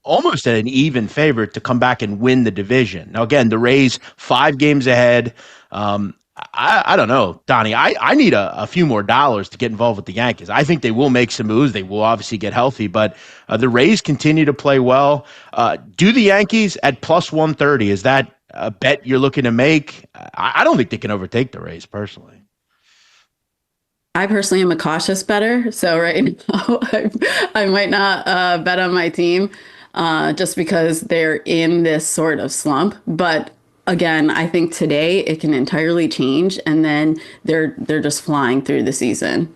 almost at an even favorite to come back and win the division. Now, again, the Rays 5 games ahead. I don't know, Donnie. I need a few more dollars to get involved with the Yankees. I think they will make some moves. They will obviously get healthy, but the Rays continue to play well. Do the Yankees at plus 130? Is that a bet you're looking to make? I don't think they can overtake the Rays personally. I personally am a cautious bettor, so right now I might not bet on my team just because they're in this sort of slump. But again, I think today it can entirely change, and then they're just flying through the season.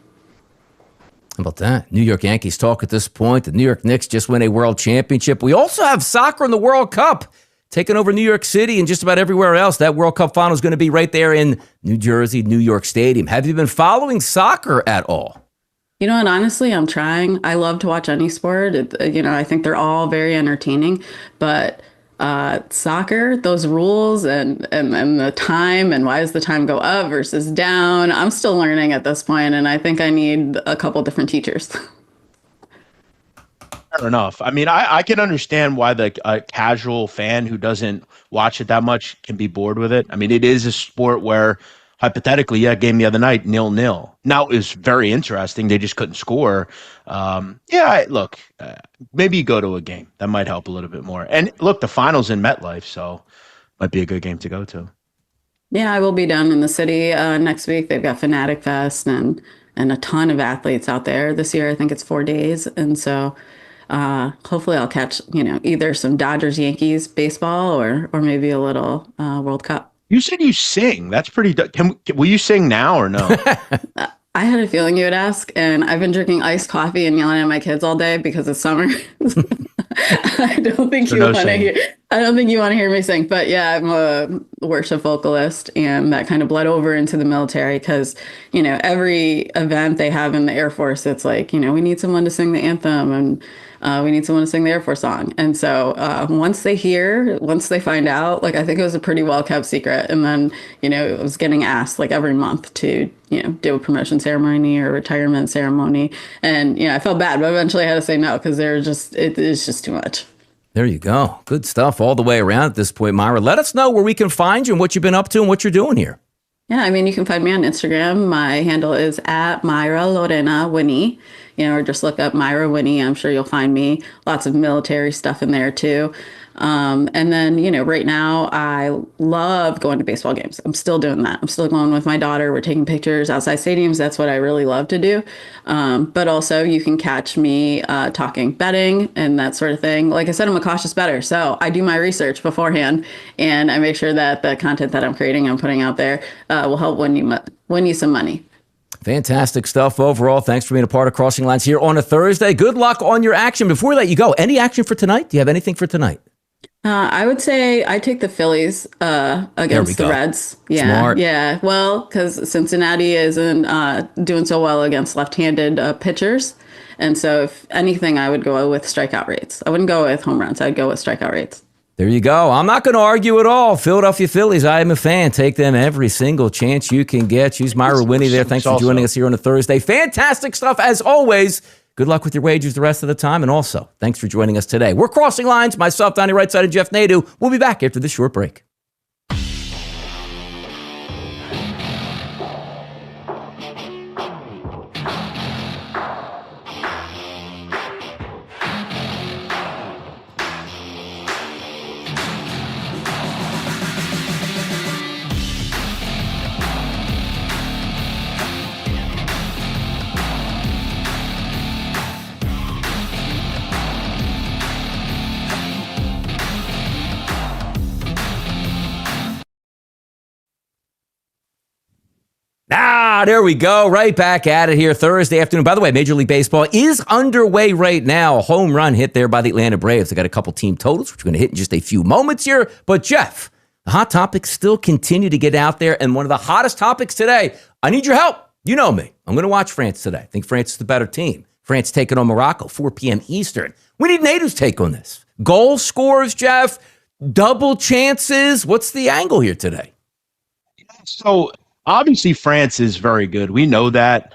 How about that? New York Yankees talk at this point. The New York Knicks just win a world championship. We also have soccer in the World Cup, taking over New York City and just about everywhere else. That World Cup final is going to be right there in New Jersey, New York Stadium. Have you been following soccer at all? You know what? Honestly, I'm trying. I love to watch any sport. I think they're all very entertaining. But soccer, those rules and the time and why does the time go up versus down? I'm still learning at this point, and I think I need a couple different teachers. Fair enough. I mean, I can understand why the casual fan who doesn't watch it that much can be bored with it. I mean, it is a sport where, hypothetically, game the other night, 0-0. Now, it was very interesting. They just couldn't score. Look, maybe you go to a game. That might help a little bit more. And look, the final's in MetLife, so might be a good game to go to. Yeah, I will be down in the city next week. They've got Fanatic Fest and a ton of athletes out there this year. I think it's 4 days. And so hopefully I'll catch, either some Dodgers, Yankees baseball or maybe a little World Cup. You said you sing. That's pretty. Will you sing now or no? I had a feeling you would ask, and I've been drinking iced coffee and yelling at my kids all day because it's summer. I don't think So you no want to singing. hear. I don't think you want to hear me sing. But yeah, I'm a worship vocalist, and that kind of bled over into the military because every event they have in the Air Force, it's like we need someone to sing the anthem, and we need someone to sing the Air Force song. And so once they find out, like I think it was a pretty well kept secret, and then it was getting asked like every month to do a promotion ceremony or retirement ceremony, and I felt bad, but eventually I had to say no because it is just too much. There you go. Good stuff all the way around at this point, Myra. Let us know where we can find you and what you've been up to and what you're doing here. Yeah, I mean, you can find me on Instagram. My handle is at Myra Lorena Winnie, or just look up Myra Winnie. I'm sure you'll find me. Lots of military stuff in there too. And then, right now I love going to baseball games. I'm still doing that. I'm still going with my daughter. We're taking pictures outside stadiums. That's what I really love to do. But also you can catch me talking betting and that sort of thing. Like I said, I'm a cautious bettor. So I do my research beforehand and I make sure that the content that I'm creating, I'm putting out there will help win you some money. Fantastic stuff overall. Thanks for being a part of Crossing Lines here on a Thursday. Good luck on your action. Before we let you go, any action for tonight? Do you have anything for tonight? I would say I take the Phillies against the Reds. Yeah, Smart. yeah. Well, because Cincinnati isn't doing so well against left-handed pitchers, and so if anything, I would go with strikeout rates. I wouldn't go with home runs. I'd go with strikeout rates. There you go. I'm not going to argue at all. Philadelphia Phillies, I am a fan. Take them every single chance you can get. She's Myra Winnie there. Thanks for joining us here on a Thursday. Fantastic stuff as always. Good luck with your wagers the rest of the time. And also, thanks for joining us today. We're Crossing Lines. Myself, Donnie Rightside, and Jeff Nadu. We'll be back after this short break. There we go. Right back at it here Thursday afternoon. By the way, Major League Baseball is underway right now. A home run hit there by the Atlanta Braves. They got a couple team totals, which we're going to hit in just a few moments here. But Jeff, the hot topics still continue to get out there. And one of the hottest topics today, I need your help. You know me. I'm going to watch France today. I think France is the better team. France taking on Morocco, 4 p.m. Eastern. We need Nadu's take on this. Goal scores, Jeff. Double chances. What's the angle here today? So obviously, France is very good. We know that.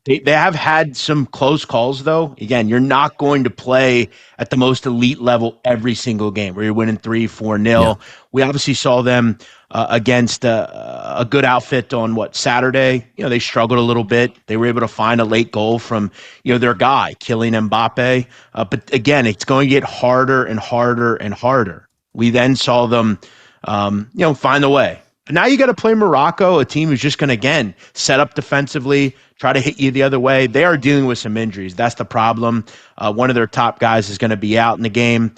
They have had some close calls, though. Again, you're not going to play at the most elite level every sinsingle game where you're winning 3-4-0. Yeah. We obviously saw them against a good outfit on Saturday. They struggled a little bit. They were able to find a late goal from their guy, Kylian Mbappe. But again, it's going to get harder and harder and harder. We then saw them, find a way. Now you got to play Morocco, a team who's just going to, again, set up defensively, try to hit you the other way. They are dealing with some injuries. That's the problem. One of their top guys is going to be out in the game.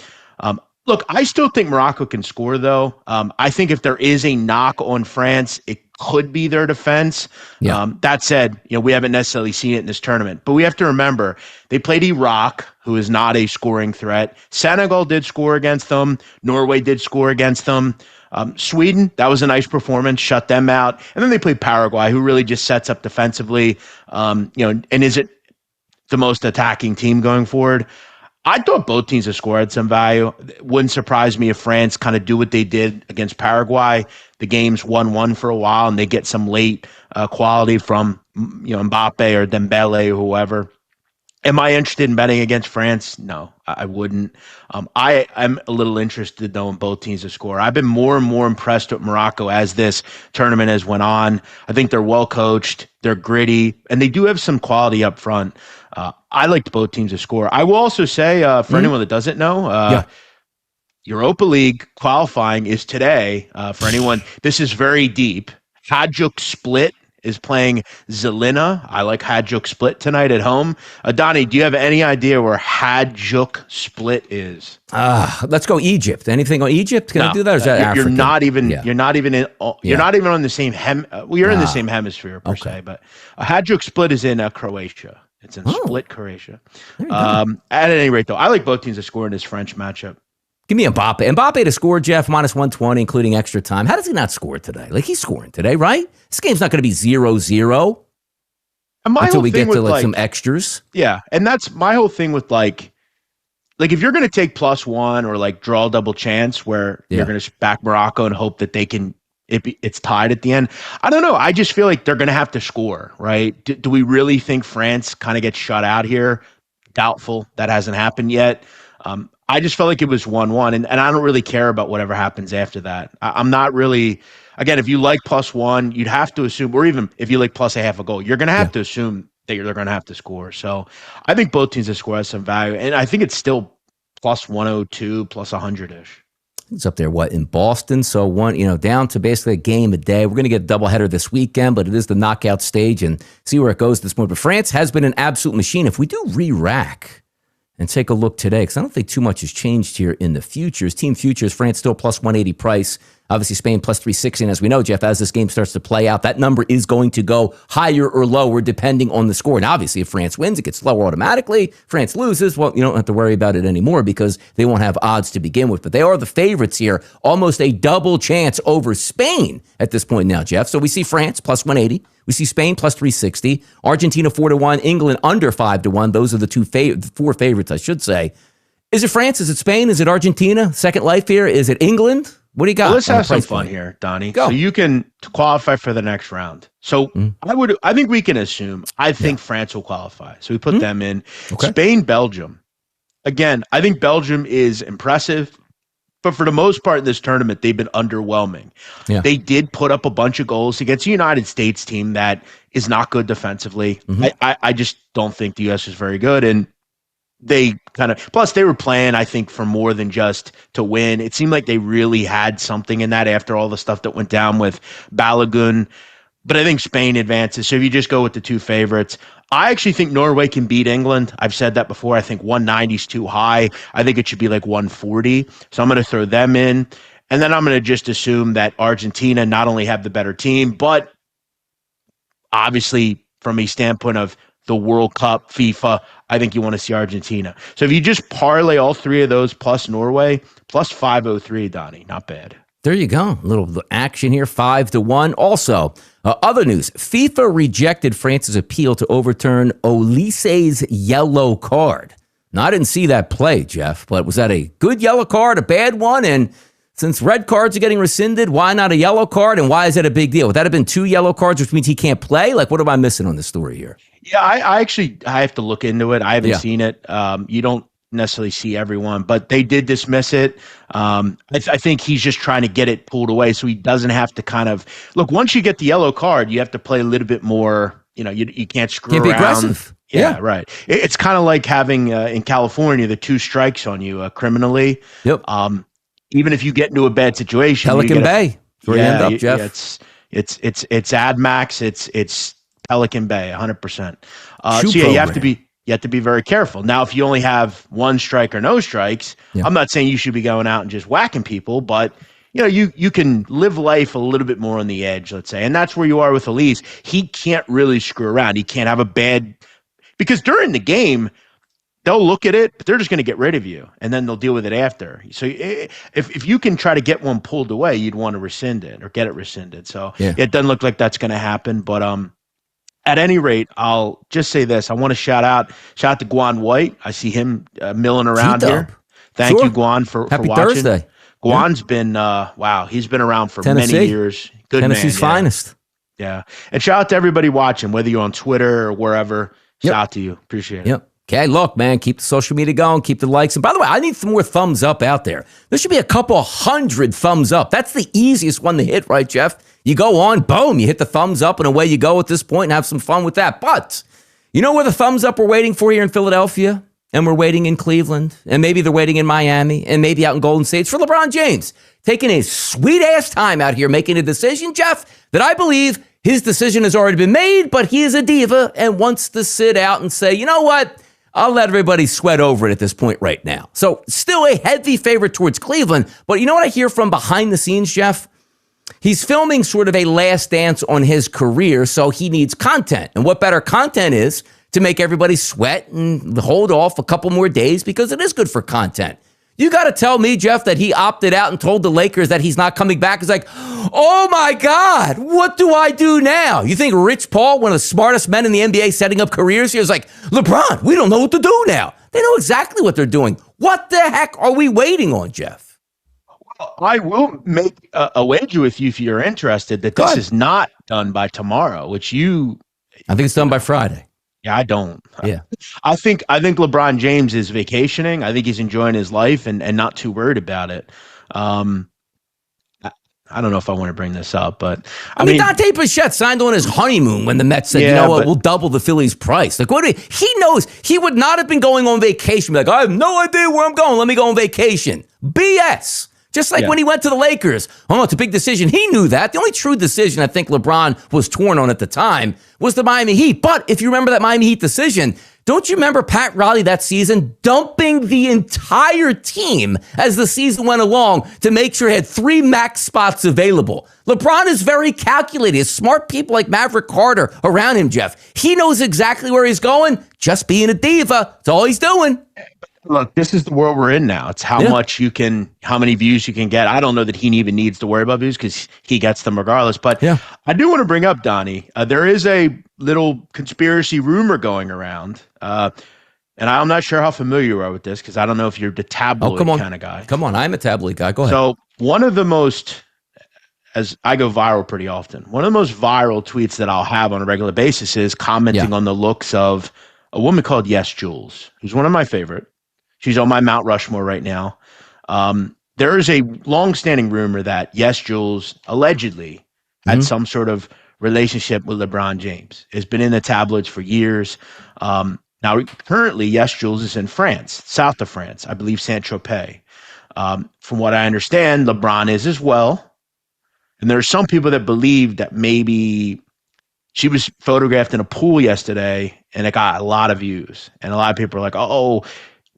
Look, I still think Morocco can score, though. I think if there is a knock on France, it could be their defense. Yeah. That said, we haven't necessarily seen it in this tournament. But we have to remember, they played Iraq, who is not a scoring threat. Senegal did score against them. Norway did score against them. Sweden, that was a nice performance, shut them out. And then they played Paraguay, who really just sets up defensively, and isn't the most attacking team going forward. I thought both teams have scored some value. It wouldn't surprise me if France kind of do what they did against Paraguay. The game's 1-1 for a while, and they get some late quality from Mbappe or Dembele or whoever. Am I interested in betting against France? No, I wouldn't. I'm a little interested, though, in both teams to score. I've been more and more impressed with Morocco as this tournament has went on. I think they're well coached, they're gritty, and they do have some quality up front. I liked both teams to score. I will also say, for anyone that doesn't know, Europa League qualifying is today. For anyone, this is very deep. Hajduk Split is playing Zelina. I like Hajduk Split tonight at home. Donnie, do you have any idea where Hajduk Split is? Let's go Egypt. Anything on Egypt? Can I do that? Or is that you're African? not even. You're not even in. You're not even on the same you're in the same hemisphere per se. But Hajduk Split is in Croatia. It's in split Croatia. There you go. At any rate, though, I like both teams to score in this French matchup. Give me Mbappe. Mbappe to score, Jeff, minus 120, including extra time. How does he not score today? Like, he's scoring today, right? This game's not going to be 0-0 until we get to like some extras. Yeah, and that's my whole thing with like if you're going to take +1 or like draw a double chance where you're going to back Morocco and hope that they can it's tied at the end. I don't know. I just feel like they're going to have to score, right? Do we really think France kind of gets shut out here? Doubtful. That hasn't happened yet. I just felt like it was 1-1, and I don't really care about whatever happens after that. I'm not really, again, if you like +1, you'd have to assume, or even if you like plus a half a goal, you're going to have to assume that they're going to have to score. So I think both teams to score has some value, and I think it's still +102, +100-ish. It's up there, in Boston? So down to basically a game a day. We're going to get a doubleheader this weekend, but it is the knockout stage and see where it goes at this point. But France has been an absolute machine. If we do re-rack and take a look today, because I don't think too much has changed here in the futures. Team futures, France still +180 price. Obviously, Spain +360. And as we know, Jeff, as this game starts to play out, that number is going to go higher or lower depending on the score. And obviously, if France wins, it gets lower automatically. France loses, well, you don't have to worry about it anymore because they won't have odds to begin with. But they are the favorites here. Almost a double chance over Spain at this point now, Jeff. So we see France +180. We see Spain +360. Argentina 4-1. England under 5-1. Those are the four favorites, I should say. Is it France? Is it Spain? Is it Argentina? Second life here? Is it England? What do you got? Well, let's have some fun here, Donnie. Go. So you can qualify for the next round. So I think we can assume, I think France will qualify. So we put them in. Okay. Spain, Belgium. Again, I think Belgium is impressive, but for the most part in this tournament, they've been underwhelming. Yeah. They did put up a bunch of goals against a United States team that is not good defensively. I just don't think the U.S. is very good. And they plus they were playing, I think, for more than just to win. It seemed like they really had something in that after all the stuff that went down with Balogun. But I think Spain advances. So if you just go with the two favorites, I actually think Norway can beat England. I've said that before. I think 190 is too high. I think it should be like 140. So I'm going to throw them in. And then I'm going to just assume that Argentina not only have the better team, but obviously from a standpoint of the World Cup, FIFA, I think you want to see Argentina. So if you just parlay all three of those plus Norway, plus 503, Donnie, not bad. There you go. A little action here, 5-1. Also, other news, FIFA rejected France's appeal to overturn OLISE'S yellow card. Now, I didn't see that play, Jeff, but was that a good yellow card, a bad one? And since red cards are getting rescinded, why not a yellow card? And why is that a big deal? Would that have been 2 yellow cards, which means he can't play? Like, what am I missing on this story here? Yeah, I have to look into it. I haven't seen it. You don't necessarily see everyone, but they did dismiss it. I think he's just trying to get it pulled away so he doesn't have to look, once you get the yellow card, you have to play a little bit more, you can't screw around. Can't be aggressive. Yeah, right. It's kind of like having in California, the 2 strikes on you criminally. Yep. Even if you get into a bad situation, Pelican Bay. Where you end up, Jeff. It's Ad Max. It's Pelican Bay, 100%. You have to be very careful. Now, if you only have 1 strike or no strikes, I'm not saying you should be going out and just whacking people, but you can live life a little bit more on the edge, let's say, and that's where you are with Elise. He can't really screw around. He can't have a bad because during the game, they'll look at it, but they're just going to get rid of you, and then they'll deal with it after. So if you can try to get one pulled away, you'd want to rescind it or get it rescinded. So it doesn't look like that's going to happen. But at any rate, I'll just say this. I want to shout out to Guan White. I see him milling around here. Thank you, Guan, for Happy watching. Thursday. Guan's been, he's been around for many years. Good Tennessee's man. finest. Yeah. And shout out to everybody watching, whether you're on Twitter or wherever. Shout out to you. Appreciate it. Yep. Okay, look, man, keep the social media going, keep the likes. And by the way, I need some more thumbs up out there. There should be a couple 100 thumbs up. That's the easiest one to hit, right, Jeff? You go on, boom, you hit the thumbs up, and away you go at this point and have some fun with that. But you know where the thumbs up we're waiting for here in Philadelphia? And we're waiting in Cleveland, and maybe they're waiting in Miami, and maybe out in Golden State. It's for LeBron James, taking a sweet-ass time out here making a decision, Jeff, that I believe his decision has already been made, but he is a diva and wants to sit out and say, you know what? I'll let everybody sweat over it at this point right now. So still a heavy favorite towards Cleveland. But you know what I hear from behind the scenes, Jeff? He's filming sort of a last dance on his career, so he needs content. And what better content is to make everybody sweat and hold off a couple more days because it is good for content. You got to tell me, Jeff, that he opted out and told the Lakers that he's not coming back. It's like, oh my God, what do I do now? You think Rich Paul, one of the smartest men in the NBA setting up careers here, is like, LeBron, we don't know what to do now. They know exactly what they're doing. What the heck are we waiting on, Jeff? Well, I will make a wager with you if you're interested that this is not done by tomorrow, which I think it's done by Friday. Yeah, I don't. Yeah. I think LeBron James is vacationing. I think he's enjoying his life and not too worried about it. I don't know if I want to bring this up, but I mean Dante Bichette signed on his honeymoon when the Mets said, you know what, we'll double the Phillies price. Like, he knows he would not have been going on vacation. Like, I have no idea where I'm going. Let me go on vacation. BS. Just like when he went to the Lakers. Oh, it's a big decision. He knew that. The only true decision I think LeBron was torn on at the time was the Miami Heat. But if you remember that Miami Heat decision, don't you remember Pat Riley that season dumping the entire team as the season went along to make sure he had 3 max spots available? LeBron is very calculated. He has smart people like Maverick Carter around him, Jeff. He knows exactly where he's going. Just being a diva. That's all he's doing. Look, this is the world we're in now. It's how many views you can get. I don't know that he even needs to worry about views because he gets them regardless. But I do want to bring up, Donnie, there is a little conspiracy rumor going around. And I'm not sure how familiar you are with this because I don't know if you're the tabloid kind of guy. Come on, I'm a tabloid guy. Go ahead. So one of the most, as I go viral pretty often, one of the most viral tweets that I'll have on a regular basis is commenting on the looks of a woman called Yes Jules, who's one of my favorite. She's on my Mount Rushmore right now. There is a long-standing rumor that Yes Jules allegedly had some sort of relationship with LeBron James. It's been in the tabloids for years. Now, currently, Yes Jules is in France, south of France, I believe Saint-Tropez. From what I understand, LeBron is as well. And there are some people that believe that maybe she was photographed in a pool yesterday and it got a lot of views. And a lot of people are like, oh,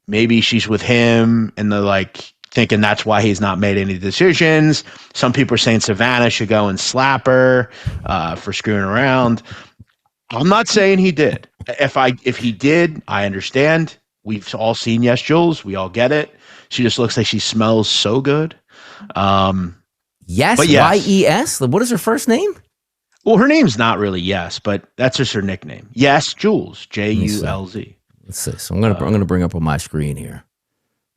maybe she's with him, and they're like thinking that's why he's not made any decisions. Some people are saying Savannah should go and slap her for screwing around. I'm not saying he did. If he did, I understand. We've all seen Yes Jules. We all get it. She just looks like she smells so good. Yes, Y-E-S? What is her first name? Well, her name's not really Yes, but that's just her nickname. Yes Jules, J-U-L-Z. Let's see. So I'm gonna bring up on my screen here.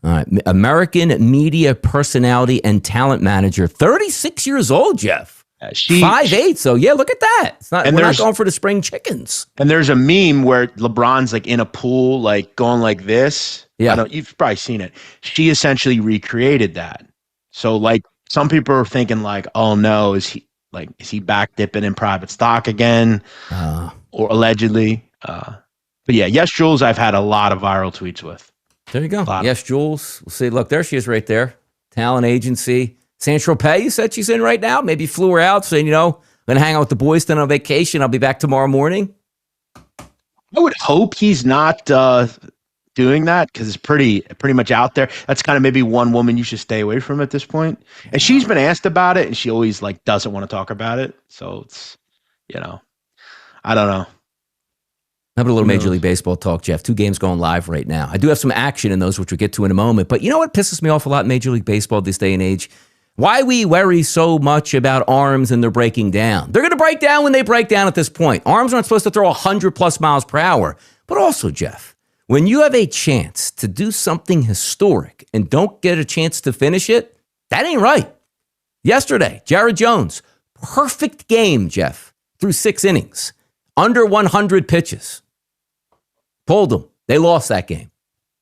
All right, American media personality and talent manager, 36 years old, Jeff. 5'8". So yeah, look at that. It's not. We're not going for the spring chickens. And there's a meme where LeBron's like in a pool, like going like this. Yeah, you've probably seen it. She essentially recreated that. So like some people are thinking like, oh no, is he back dipping in private stock again, or allegedly? But yeah, Yes Jules, I've had a lot of viral tweets with. There you go. Yes Jules. We'll see. Look, there she is right there. Talent agency. Saint-Tropez, you said she's in right now. Maybe flew her out saying, I'm going to hang out with the boys then on vacation. I'll be back tomorrow morning. I would hope he's not doing that because it's pretty much out there. That's kind of maybe one woman you should stay away from at this point. And she's been asked about it and she always like doesn't want to talk about it. So it's, I don't know. How about a little Major League Baseball talk, Jeff? 2 games going live right now. I do have some action in those, which we'll get to in a moment. But you know what pisses me off a lot in Major League Baseball this day and age? Why we worry so much about arms and they're breaking down. They're going to break down when they break down at this point. Arms aren't supposed to throw 100+ miles per hour. But also, Jeff, when you have a chance to do something historic and don't get a chance to finish it, that ain't right. Yesterday, Jared Jones, perfect game, Jeff, through 6 innings, under 100 pitches. Pulled them. They lost that game.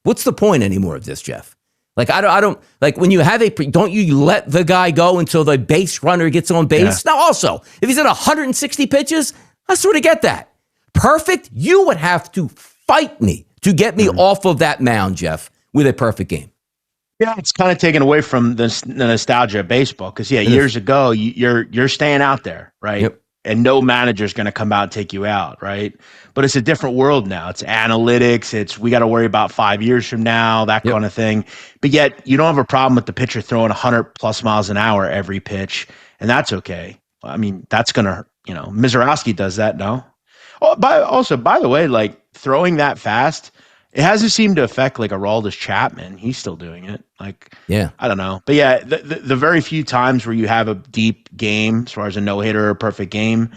What's the point anymore of this, Jeff? Like, I don't like when you have don't you let the guy go until the base runner gets on base? Yeah. Now, also, if he's at 160 pitches, I sort of get that. Perfect. You would have to fight me to get me off of that mound, Jeff, with a perfect game. Yeah, it's kind of taken away from the nostalgia of baseball because, years ago, you're staying out there, right? Yep. And no manager's going to come out and take you out, right? But it's a different world now. It's analytics. We got to worry about 5 years from now, that kind of thing. But yet you don't have a problem with the pitcher throwing 100+ miles an hour every pitch, and that's okay. I mean, that's going to, Mizorowski does that, no? Oh, by the way, like throwing that fast, it hasn't seemed to affect like Aroldis Chapman. He's still doing it. Like, Yeah. I don't know. But yeah, the very few times where you have a deep game, as far as a no-hitter or a perfect game,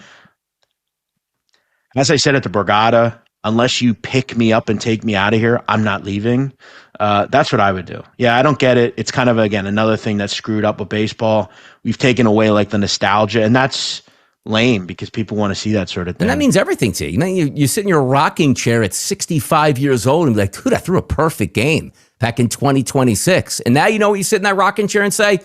as I said at the Borgata, unless you pick me up and take me out of here, I'm not leaving. That's what I would do. Yeah, I don't get it. It's kind of, again, another thing that's screwed up with baseball. We've taken away like the nostalgia, and that's lame because people want to see that sort of thing. And that means everything to you. You know, you sit in your rocking chair at 65 years old and be like, dude, I threw a perfect game back in 2026. And now you know what you sit in that rocking chair and say,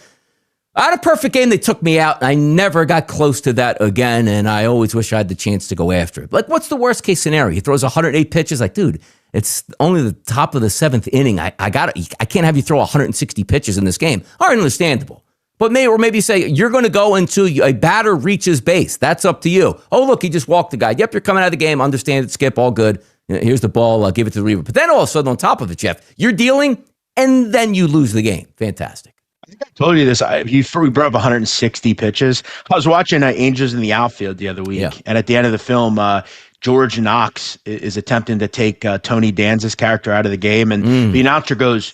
I had a perfect game. They took me out. And I never got close to that again. And I always wish I had the chance to go after it. Like, what's the worst case scenario? He throws 108 pitches. Like, dude, it's only the top of the seventh inning. I can't have you throw 160 pitches in this game. All right, understandable. But maybe say, you're going to go until a batter reaches base. That's up to you. Oh, look, he just walked the guy. Yep, you're coming out of the game. Understand it, Skip, all good. Here's the ball. I'll give it to the reliever. But then all of a sudden, on top of it, Jeff, you're dealing, and then you lose the game. Fantastic. I think I told you this. We brought up 160 pitches. I was watching Angels in the Outfield the other week, and at the end of the film, George Knox is attempting to take Tony Danza's character out of the game, and the announcer goes,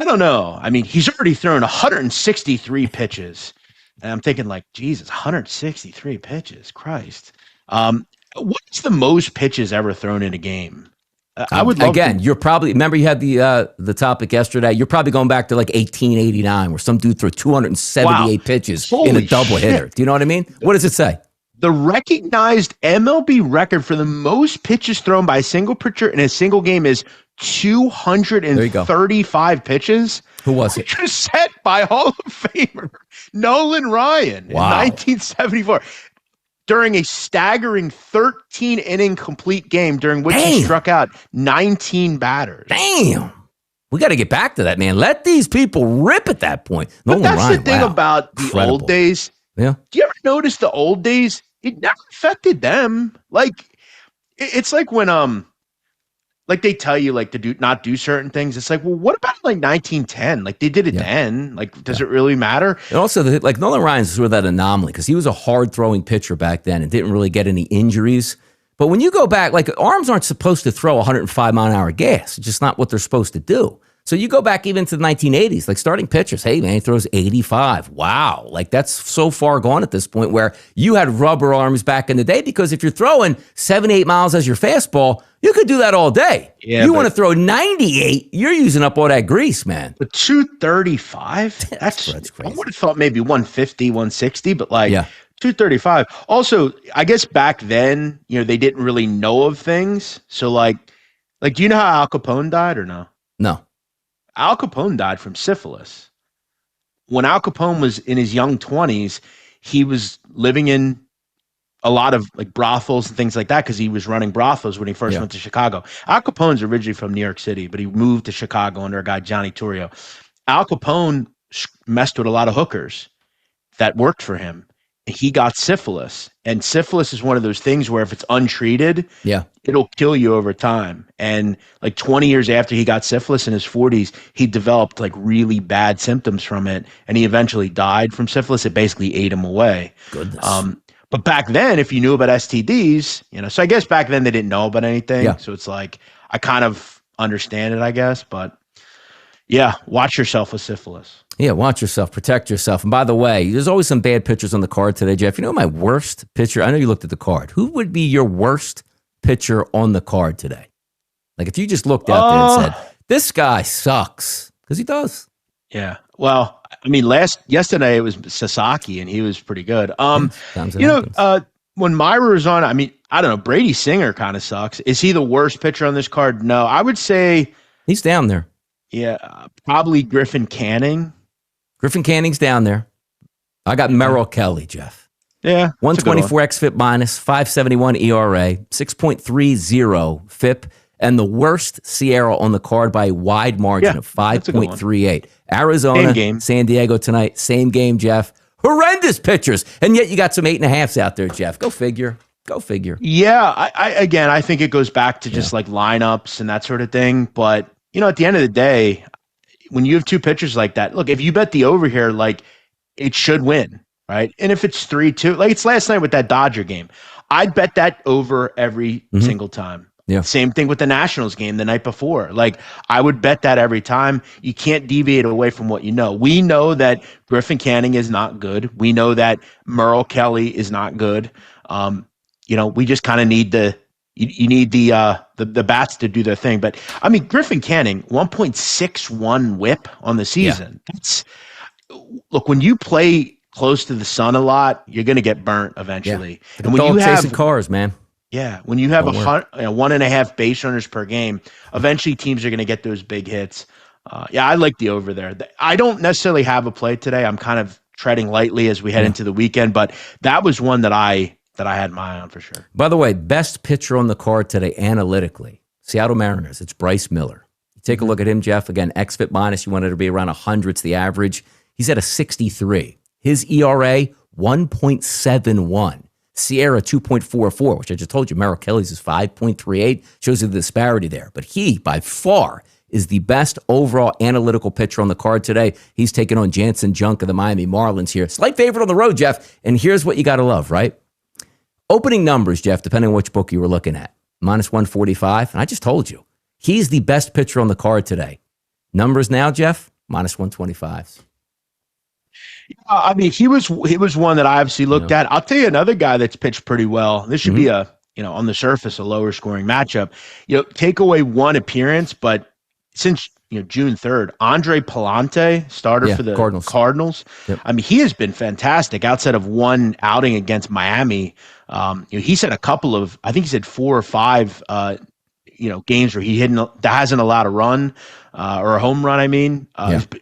I don't know. I mean, he's already thrown 163 pitches. And I'm thinking like, Jesus, 163 pitches. Christ. What's the most pitches ever thrown in a game? I would love you're probably, remember you had the topic yesterday. You're probably going back to like 1889 where some dude threw 278 pitches in a double hitter. Do you know what I mean? What does it say? The recognized MLB record for the most pitches thrown by a single pitcher in a single game is 235 pitches. Who was it? Which was set by Hall of Famer Nolan Ryan in 1974 during a staggering 13-inning complete game during which he struck out 19 batters. Damn. We got to get back to that, man. Let these people rip at that point. But that's the thing about the old days. Yeah. Do you ever notice the old days? It never affected them. Like, it's like when like they tell you like to not do certain things. It's like, well, what about like 1910? Like they did it then. Like, does it really matter? And also, like Nolan Ryan's sort of that anomaly because he was a hard throwing pitcher back then and didn't really get any injuries. But when you go back, like arms aren't supposed to throw 105 mile an hour gas. It's just not what they're supposed to do. So you go back even to the 1980s, like starting pitchers. Hey, man, he throws 85. Wow. Like that's so far gone at this point where you had rubber arms back in the day because if you're throwing 78 miles as your fastball, you could do that all day. Yeah, you want to throw 98, you're using up all that grease, man. But 235? That's crazy. I would have thought maybe 150, 160, but like 235. Also, I guess back then, they didn't really know of things. So like, do you know how Al Capone died or no? No. Al Capone died from syphilis. When Al Capone was in his young 20s, he was living in a lot of like brothels and things like that because he was running brothels when he first went to Chicago. Al Capone's originally from New York City, but he moved to Chicago under a guy, Johnny Torrio. Al Capone messed with a lot of hookers that worked for him. He got syphilis, and syphilis is one of those things where if it's untreated, it'll kill you over time. And like 20 years after he got syphilis in his 40s, he developed like really bad symptoms from it, and he eventually died from syphilis. It basically ate him away. Goodness. But back then, if you knew about STDs, so I guess back then they didn't know about anything. Yeah. So it's like I kind of understand it, I guess. But yeah, watch yourself with syphilis. Yeah, watch yourself, protect yourself. And by the way, there's always some bad pitchers on the card today, Jeff. You know my worst pitcher? I know you looked at the card. Who would be your worst pitcher on the card today? Like if you just looked out there and said, this guy sucks, because he does. Yeah. Well, I mean, yesterday it was Sasaki, and he was pretty good. When Myra was on, I mean, I don't know, Brady Singer kind of sucks. Is he the worst pitcher on this card? No, I would say he's down there. Yeah, probably Griffin Canning. Griffin Canning's down there. I got Merrill Kelly, Jeff. Yeah. 124 xFIP minus, 571 ERA, 6.30 FIP, and the worst Sierra on the card by a wide margin of 5.38. Arizona, San Diego tonight, same game, Jeff. Horrendous pitchers. And yet you got some 8.5s out there, Jeff. Go figure. Go figure. Yeah, I think it goes back to just like lineups and that sort of thing. But, at the end of the day, when you have two pitchers like that, look, if you bet the over here, like it should win, right? And if it's 3-2, like it's last night with that Dodger game, I'd bet that over every single time. Yeah. Same thing with the Nationals game the night before. Like, I would bet that every time. You can't deviate away from what you know. We know that Griffin Canning is not good. We know that Merle Kelly is not good. We just kind of need you need the bats to do their thing. But I mean, Griffin Canning, 1.61 WHIP on the season. Yeah. Look, when you play close to the sun a lot, you're going to get burnt eventually. Yeah. And when you have cars, man. Yeah, when you have 1.5 base runners per game, eventually teams are going to get those big hits. I like the over there. I don't necessarily have a play today. I'm kind of treading lightly as we head into the weekend, but that was one that I had my eye on for sure. By the way, best pitcher on the card today analytically, Seattle Mariners. It's Bryce Miller. You take a look at him, Jeff. Again, xFIP minus. You wanted to be around 100. It's the average. He's at a 63. His ERA 1.71. Sierra 2.44, which I just told you, Merrill Kelly's is 5.38, shows you the disparity there. But he, by far, is the best overall analytical pitcher on the card today. He's taking on Jansen Junk of the Miami Marlins here. Slight favorite on the road, Jeff. And here's what you got to love, right? Opening numbers, Jeff, depending on which book you were looking at. Minus 145. And I just told you, he's the best pitcher on the card today. Numbers now, Jeff, minus 125. I mean, he was one that I obviously looked at. I'll tell you another guy that's pitched pretty well. This should be on the surface, a lower scoring matchup. Take away one appearance, but since June 3rd, Andre Palante, starter for the Cardinals. Yep. I mean, he has been fantastic outside of one outing against Miami. He's had a couple of, I think he's had 4 or 5 games where that hasn't allowed a run or a home run. I mean,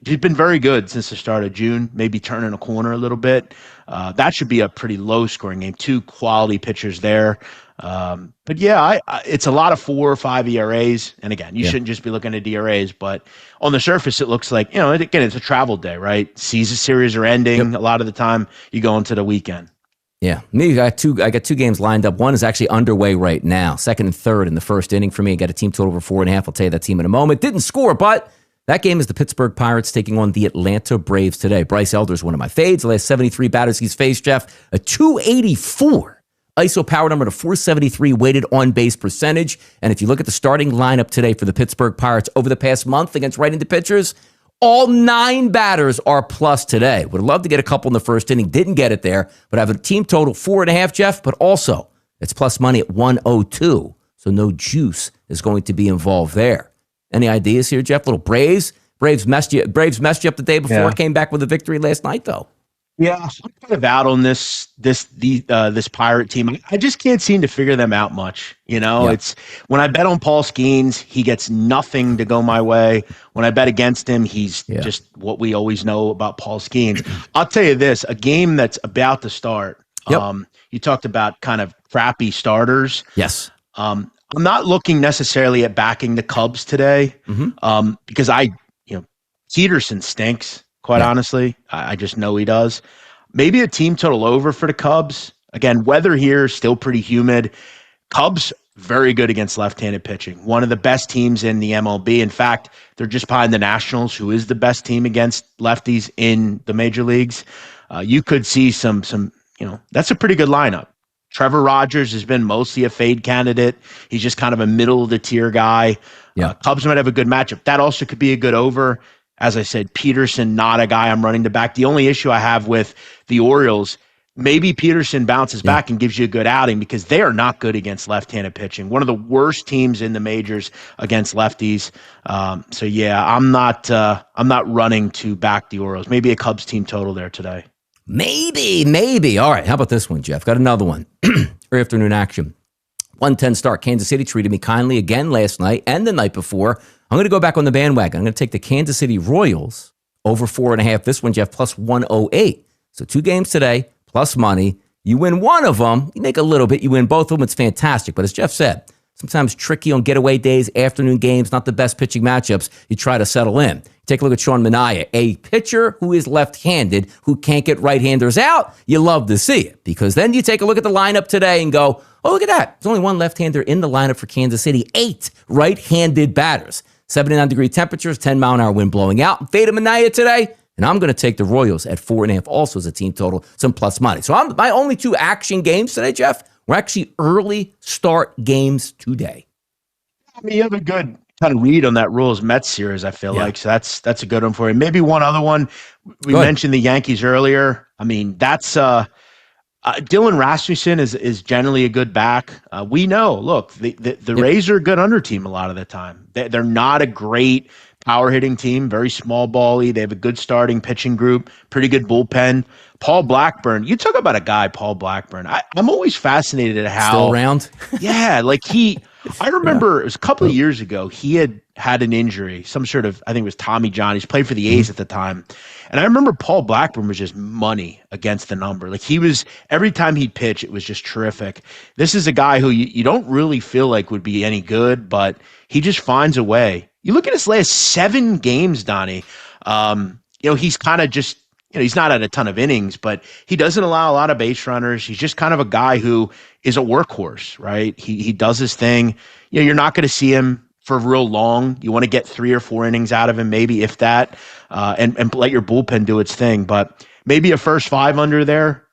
he's been very good since the start of June, maybe turning a corner a little bit. That should be a pretty low scoring game. 2 quality pitchers there. But yeah, it's a lot of 4 or 5 ERAs. And again, you shouldn't just be looking at DRAs, but on the surface, it looks like, again, it's a travel day, right? Season series are ending. A lot of the time you go into the weekend. Yeah, I got two games lined up. One is actually underway right now. Second and third in the first inning for me. I got a team total over 4.5. I'll tell you that team in a moment. Didn't score, but that game is the Pittsburgh Pirates taking on the Atlanta Braves today. Bryce Elder is one of my fades. The last 73 batters he's faced, Jeff, a 284. ISO power number to 473 weighted on-base percentage. And if you look at the starting lineup today for the Pittsburgh Pirates over the past month against right-handed pitchers, all 9 batters are plus today. Would love to get a couple in the first inning. Didn't get it there, but I have a team total 4.5, Jeff, but also it's plus money at 102. So no juice is going to be involved there. Any ideas here, Jeff? Little Braves? Braves messed you up the day before, came back with a victory last night, though. Yeah, I'm kind of out on this Pirate team. I just can't seem to figure them out much. It's when I bet on Paul Skeens, he gets nothing to go my way. When I bet against him, he's just what we always know about Paul Skeens. I'll tell you this, a game that's about to start. You talked about kind of crappy starters. Yes. I'm not looking necessarily at backing the Cubs today because Peterson stinks. Quite honestly, I just know he does. Maybe a team total over for the Cubs. Again, weather here still pretty humid. Cubs very good against left-handed pitching. One of the best teams in the MLB. In fact, they're just behind the Nationals, who is the best team against lefties in the major leagues. You could see some. That's a pretty good lineup. Trevor Rogers has been mostly a fade candidate. He's just kind of a middle of the tier guy. Cubs might have a good matchup. That also could be a good over. As I said, Peterson, not a guy I'm running to back. The only issue I have with the Orioles, maybe Peterson bounces back and gives you a good outing because they are not good against left-handed pitching. One of the worst teams in the majors against lefties. I'm not running to back the Orioles. Maybe a Cubs team total there today. Maybe. All right, how about this one, Jeff? Got another one. Early afternoon action. 1:10 start. Kansas City treated me kindly again last night and the night before. I'm going to go back on the bandwagon. I'm going to take the Kansas City Royals over 4.5. This one, Jeff, plus 108. So 2 games today, plus money. You win one of them, you make a little bit. You win both of them, it's fantastic. But as Jeff said, sometimes tricky on getaway days, afternoon games, not the best pitching matchups. You try to settle in. Take a look at Sean Manaea, a pitcher who is left-handed, who can't get right-handers out. You love to see it because then you take a look at the lineup today and go, oh, look at that. There's only one left-hander in the lineup for Kansas City, 8 right-handed batters. 79-degree temperatures, 10-mile-an-hour wind blowing out. Fade Manaea today, and I'm going to take the Royals at 4.5, also as a team total, some plus money. So my only 2 action games today, Jeff, were actually early start games today. I mean, you have a good kind of read on that Royals Mets series, I feel like. So that's a good one for you. Maybe one other one. We mentioned the Yankees earlier. I mean, that's Dylan Rasmussen is generally a good back. We know, look, the Rays are a good under team a lot of the time. They're not a great power hitting team, very small bally. They have a good starting pitching group, pretty good bullpen. Paul Blackburn, you talk about a guy, Paul Blackburn. I'm always fascinated at how still around. Yeah, like I remember it was a couple of years ago, he had an injury, some sort of, I think it was Tommy John. He's played for the A's at the time. And I remember Paul Blackburn was just money against the number. Like every time he'd pitch, it was just terrific. This is a guy who you don't really feel like would be any good, but he just finds a way. You look at his last 7 games, Donnie, he's kind of just, he's not at a ton of innings, but he doesn't allow a lot of base runners. He's just kind of a guy who is a workhorse, right? He does his thing. You're not going to see him for real long. You want to get 3 or 4 innings out of him, maybe if that, and let your bullpen do its thing. But maybe a first 5 under there,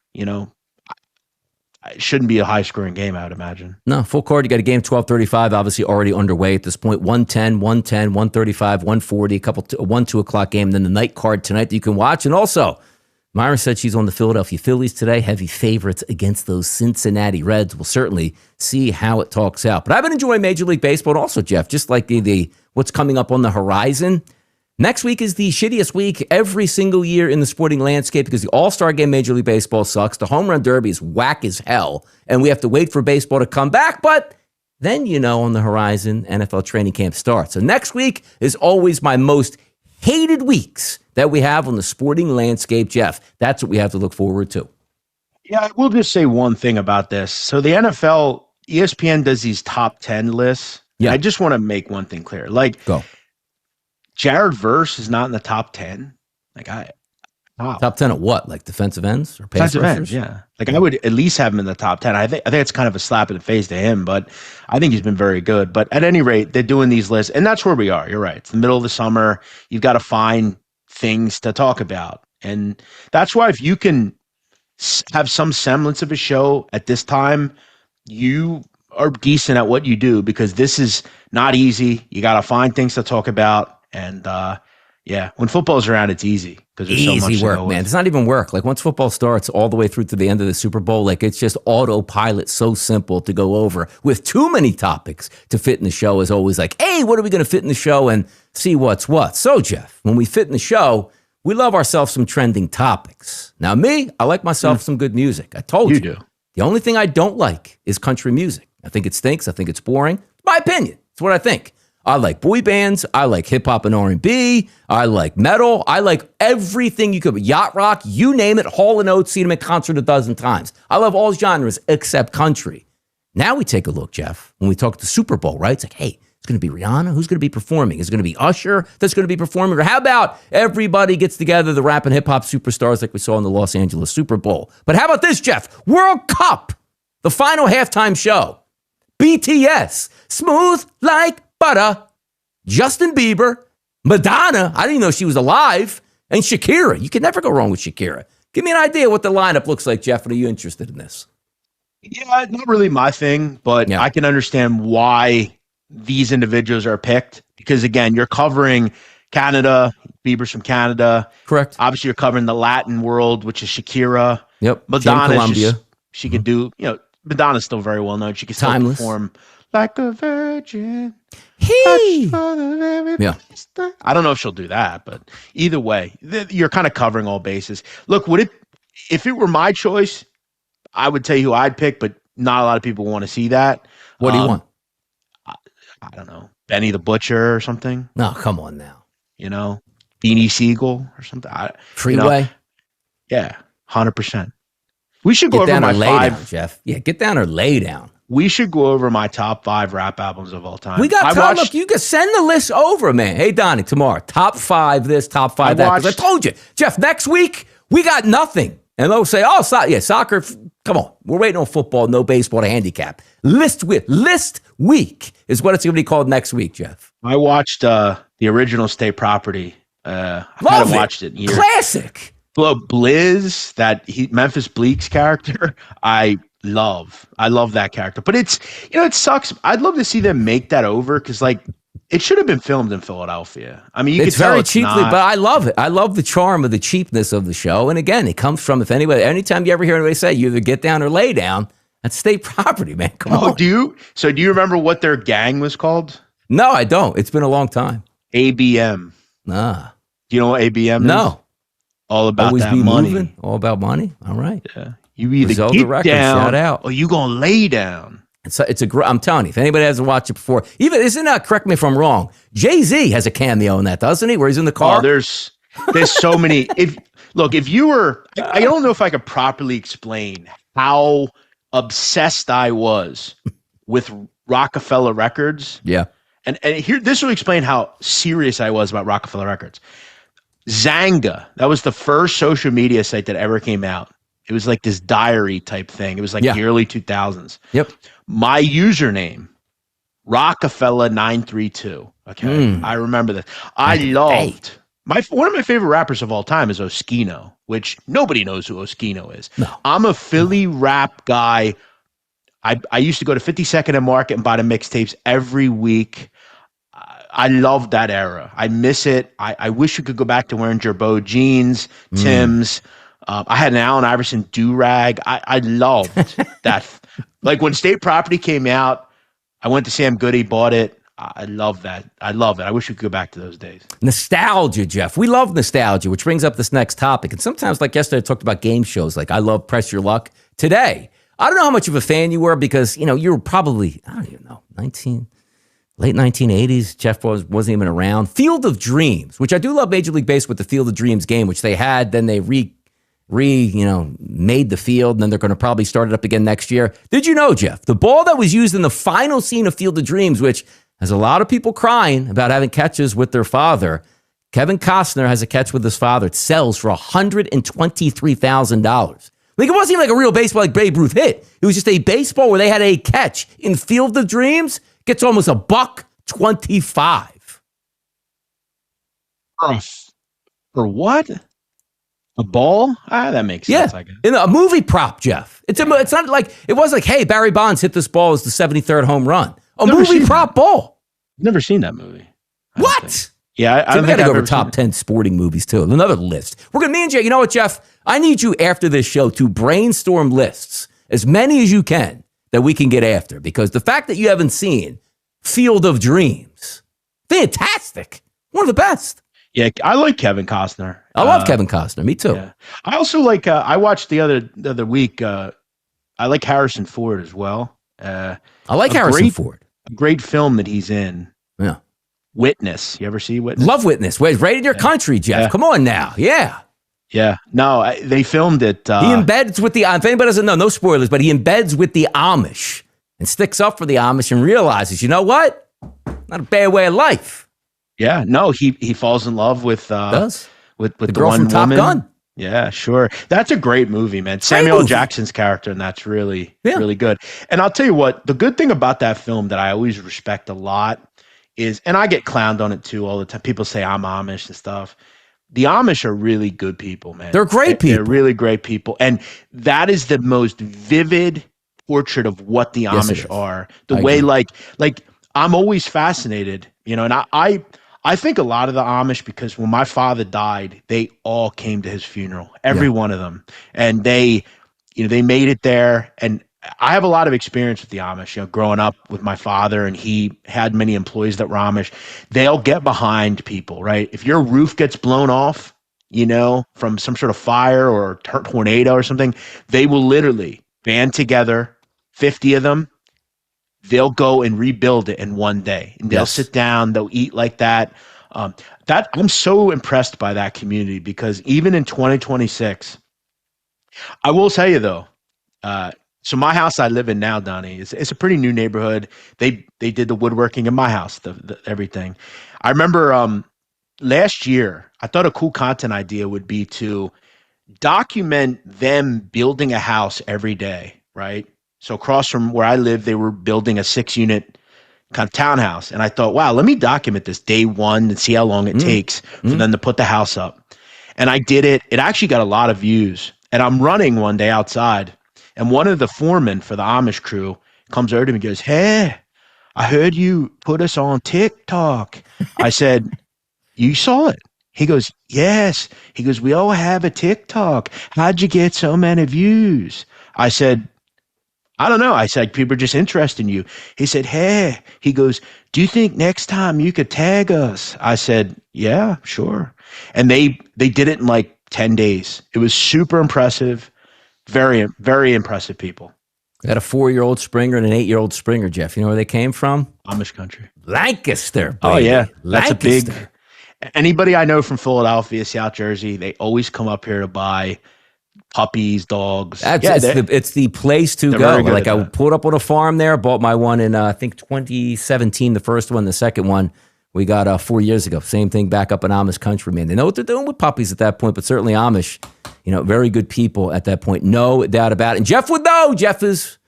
it shouldn't be a high-scoring game, I would imagine. No, full card. You got a game 12:35, obviously already underway at this point. 110, 135, 140, 2 o'clock game. Then the night card tonight that you can watch. And also, Myra said she's on the Philadelphia Phillies today. Heavy favorites against those Cincinnati Reds. We'll certainly see how it talks out. But I've been enjoying Major League Baseball. And also, Jeff, just like the what's coming up on the horizon. Next week is the shittiest week every single year in the sporting landscape because the All-Star Game Major League Baseball sucks. The Home Run Derby is whack as hell, and we have to wait for baseball to come back. But then, on the horizon, NFL training camp starts. So next week is always my most hated weeks that we have on the sporting landscape, Jeff. That's what we have to look forward to. Yeah, I will just say one thing about this. So the NFL, ESPN does these top 10 lists. Yeah. I just want to make one thing clear. Go. Jared Verse is not in the top 10. Top 10 of what? Like defensive ends or pass defensive ends? Yeah. I would at least have him in the top 10. I think it's kind of a slap in the face to him, but I think he's been very good. But at any rate, they're doing these lists, and that's where we are. You're right. It's the middle of the summer. You've got to find things to talk about, and that's why if you can have some semblance of a show at this time, you are decent at what you do because this is not easy. You got to find things to talk about. And when football's around, it's easy because there's so much easy work, man. It's not even work. Once football starts all the way through to the end of the Super Bowl, it's just autopilot, so simple to go over with too many topics to fit in the show is always hey, what are we going to fit in the show and see what's what? So, Jeff, when we fit in the show, we love ourselves some trending topics. Now, me, I like myself some good music. I told you. You do. The only thing I don't like is country music. I think it stinks. I think it's boring. It's my opinion. It's what I think. I like boy bands. I like hip hop and R&B. I like metal. I like everything you could. Yacht rock, you name it. Hall & Oates, seen them at concert 12 times. I love all genres except country. Now we take a look, Jeff, when we talk the Super Bowl, right? It's hey, it's going to be Rihanna. Who's going to be performing? Is it going to be Usher that's going to be performing? Or how about everybody gets together, the rap and hip hop superstars like we saw in the Los Angeles Super Bowl? But how about this, Jeff? World Cup, the final halftime show. BTS, Smooth Like Butter, Justin Bieber, Madonna, I didn't even know she was alive, and Shakira. You can never go wrong with Shakira. Give me an idea what the lineup looks like, Jeff. Are you interested in this? Yeah, not really my thing, but I can understand why these individuals are picked. Because, again, you're covering Canada, Bieber's from Canada. Correct. Obviously, you're covering the Latin world, which is Shakira. Yep. Madonna, Colombia. She could do, Madonna's still very well known. She could still perform like a virgin. Yeah. I don't know if she'll do that, but either way, you're kind of covering all bases. Look, if it were my choice, I would tell you who I'd pick, but not a lot of people want to see that. What do you want? I don't know. Benny the Butcher or something. No, come on now. Beanie Siegel or something. Freeway? Yeah, 100%. We should go over over my lay 5. Down, Jeff. Yeah, get down or lay down. We should go over my top 5 rap albums of all time. We got time. Look, you can send the list over, man. Hey, Donnie, tomorrow, top 5 this, top 5 that. Because I told you, Jeff, next week, we got nothing. And they'll say, soccer, come on. We're waiting on football, no baseball to handicap. List week is what it's going to be called next week, Jeff. I watched the original State Property. I haven't watched it in years. Classic. Blizz, Memphis Bleak's character, I I love that character. But it's, it sucks. I'd love to see them make that over because, like, it should have been filmed in Philadelphia. I mean, it's very cheaply, but I love it. I love the charm of the cheapness of the show. And again, it comes from, anytime you ever hear anybody say you either get down or lay down, that's state property, man. Come on. Do you remember what their gang was called? No, I don't. It's been a long time. ABM. Nah. Do you know what ABM is? No. All about Always that be money. Moving. All about money. All right. Yeah. You either Griselda get Records, down shout out. or you gonna lay down. I'm telling you, if anybody hasn't watched it before, even isn't that, correct me if I'm wrong, Jay-Z has a cameo in that, doesn't he? Where he's in the car. Oh, there's so many. If you were, I don't know if I could properly explain how obsessed I was with Rockefeller Records. Yeah. And here, this will explain how serious I was about Rockefeller Records. Zanga, that was the first social media site that ever came out. It was like this diary type thing. It was like the early 2000s. Yep. My username, Rockefeller932. Okay. I remember that. I loved one of my favorite rappers of all time is Oskino, which nobody knows who Oskino is. No. I'm a Philly rap guy. I used to go to 52nd and Market and buy the mixtapes every week. I love that era. I miss it. I wish we could go back to wearing Gerbeau jeans, Tim's. I had an Allen Iverson do-rag. I loved that. Like when State Property came out, I went to Sam Goody, bought it. I love that. I love it. I wish we could go back to those days. Nostalgia, Jeff. We love nostalgia, which brings up this next topic. And sometimes, like yesterday, I talked about game shows. Like I love Press Your Luck. Today, I don't know how much of a fan you were because, you were probably, I don't even know, late 1980s. Jeff wasn't even around. Field of Dreams, which I do love Major League Baseball with the Field of Dreams game, which they had. Then they made the field, and then they're going to probably start it up again next year. Did you know, Jeff, the ball that was used in the final scene of Field of Dreams, which has a lot of people crying about having catches with their father, Kevin Costner has a catch with his father. It sells for $123,000. Like, it wasn't even like a real baseball like Babe Ruth hit. It was just a baseball where they had a catch in Field of Dreams. Gets almost $125. For what? A ball? That makes sense. Yeah, in a movie prop, Jeff. It's not like it was like, hey, Barry Bonds hit this ball as the 73rd home run. Movie prop ball. Never seen that movie. What? Yeah, I don't think I've ever top 10 sporting movies too. Another list. Me and Jay. You know what, Jeff? I need you after this show to brainstorm lists, as many as you can, that we can get after, because the fact that you haven't seen Field of Dreams, fantastic, one of the best. Yeah, I like Kevin Costner. I love Kevin Costner. Me too. Yeah. I also like. I watched the other week. I like Harrison Ford as well. I like Harrison Ford. A great film that he's in. Yeah. Witness. You ever see Witness? Love Witness. Wait, right in your country, Jeff. Yeah. Come on now. Yeah. Yeah. No, they filmed it. He embeds with the. If anybody doesn't know, no spoilers, but he embeds with the Amish and sticks up for the Amish and realizes, you know what? Not a bad way of life. Yeah, no, he falls in love with the girl one from Top woman. Gun. Yeah, sure. That's a great movie, man. Samuel Jackson's character, and that's really good. And I'll tell you what, the good thing about that film that I always respect a lot is, and I get clowned on it too all the time. People say I'm Amish and stuff. The Amish are really good people, man. They're great people. They're really great people. And that is the most vivid portrait of what the Amish are. The way, like I'm always fascinated, and I think a lot of the Amish, because when my father died, they all came to his funeral, every one of them. And they made it there. And I have a lot of experience with the Amish, growing up with my father, and he had many employees that were Amish. They'll get behind people, right? If your roof gets blown off, from some sort of fire or tornado or something, they will literally band together, 50 of them. They'll go and rebuild it in one day, and they'll sit down, they'll eat like that. That I'm so impressed by that community, because even in 2026, I will tell you though, so my house I live in now, Donnie, it's a pretty new neighborhood. They did the woodworking in my house, the everything. I remember last year, I thought a cool content idea would be to document them building a house every day, right? So across from where I live, they were building a 6-unit kind of townhouse. And I thought, wow, let me document this day one and see how long it takes for them to put the house up. And I did it. It actually got a lot of views. And I'm running one day outside, And one of the foremen for the Amish crew comes over to me and goes, "Hey, I heard you put us on TikTok." I said, "You saw it?" He goes, "Yes." He goes, "We all have a TikTok. How'd you get so many views?" I said, "I don't know." I said, "People are just interested in you." He said, "Hey," he goes, "Do you think next time you could tag us?" I said, "Yeah, sure." And they did it in like 10 days. It was super impressive. Very, very impressive people. I got a 4-year-old Springer and an 8-year-old Springer, Jeff. You know where they came from? Amish country. Lancaster, baby. Oh, yeah. That's Lancaster. a big. Anybody I know from Philadelphia, South Jersey, they always come up here to buy puppies, dogs. It's the place to go. Like I pulled up on a farm there, bought my one in I think 2017, the first one, the second one we got 4 years ago. Same thing back up in Amish country, man. They know what they're doing with puppies at that point, but certainly Amish, very good people at that point. No doubt about it. And Jeff would know. Jeff is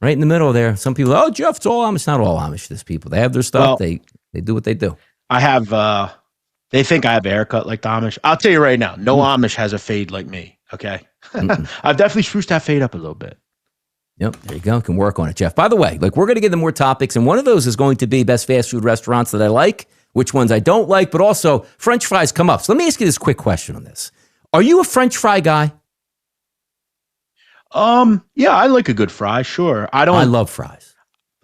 right in the middle there. Some people, oh, Jeff's all Amish. Not all Amish, these people. They have their stuff. Well, they do what they do. I have, they think I have a haircut like the Amish. I'll tell you right now, no Amish has a fade like me, okay? I've definitely spruced that fade up a little bit. Yep, there you go. Can work on it, Jeff. By the way, we're going to get into more topics, and one of those is going to be best fast food restaurants that I like, which ones I don't like, but also French fries come up. So let me ask you this quick question on this. Are you a French fry guy? Yeah, I like a good fry, sure. I love fries.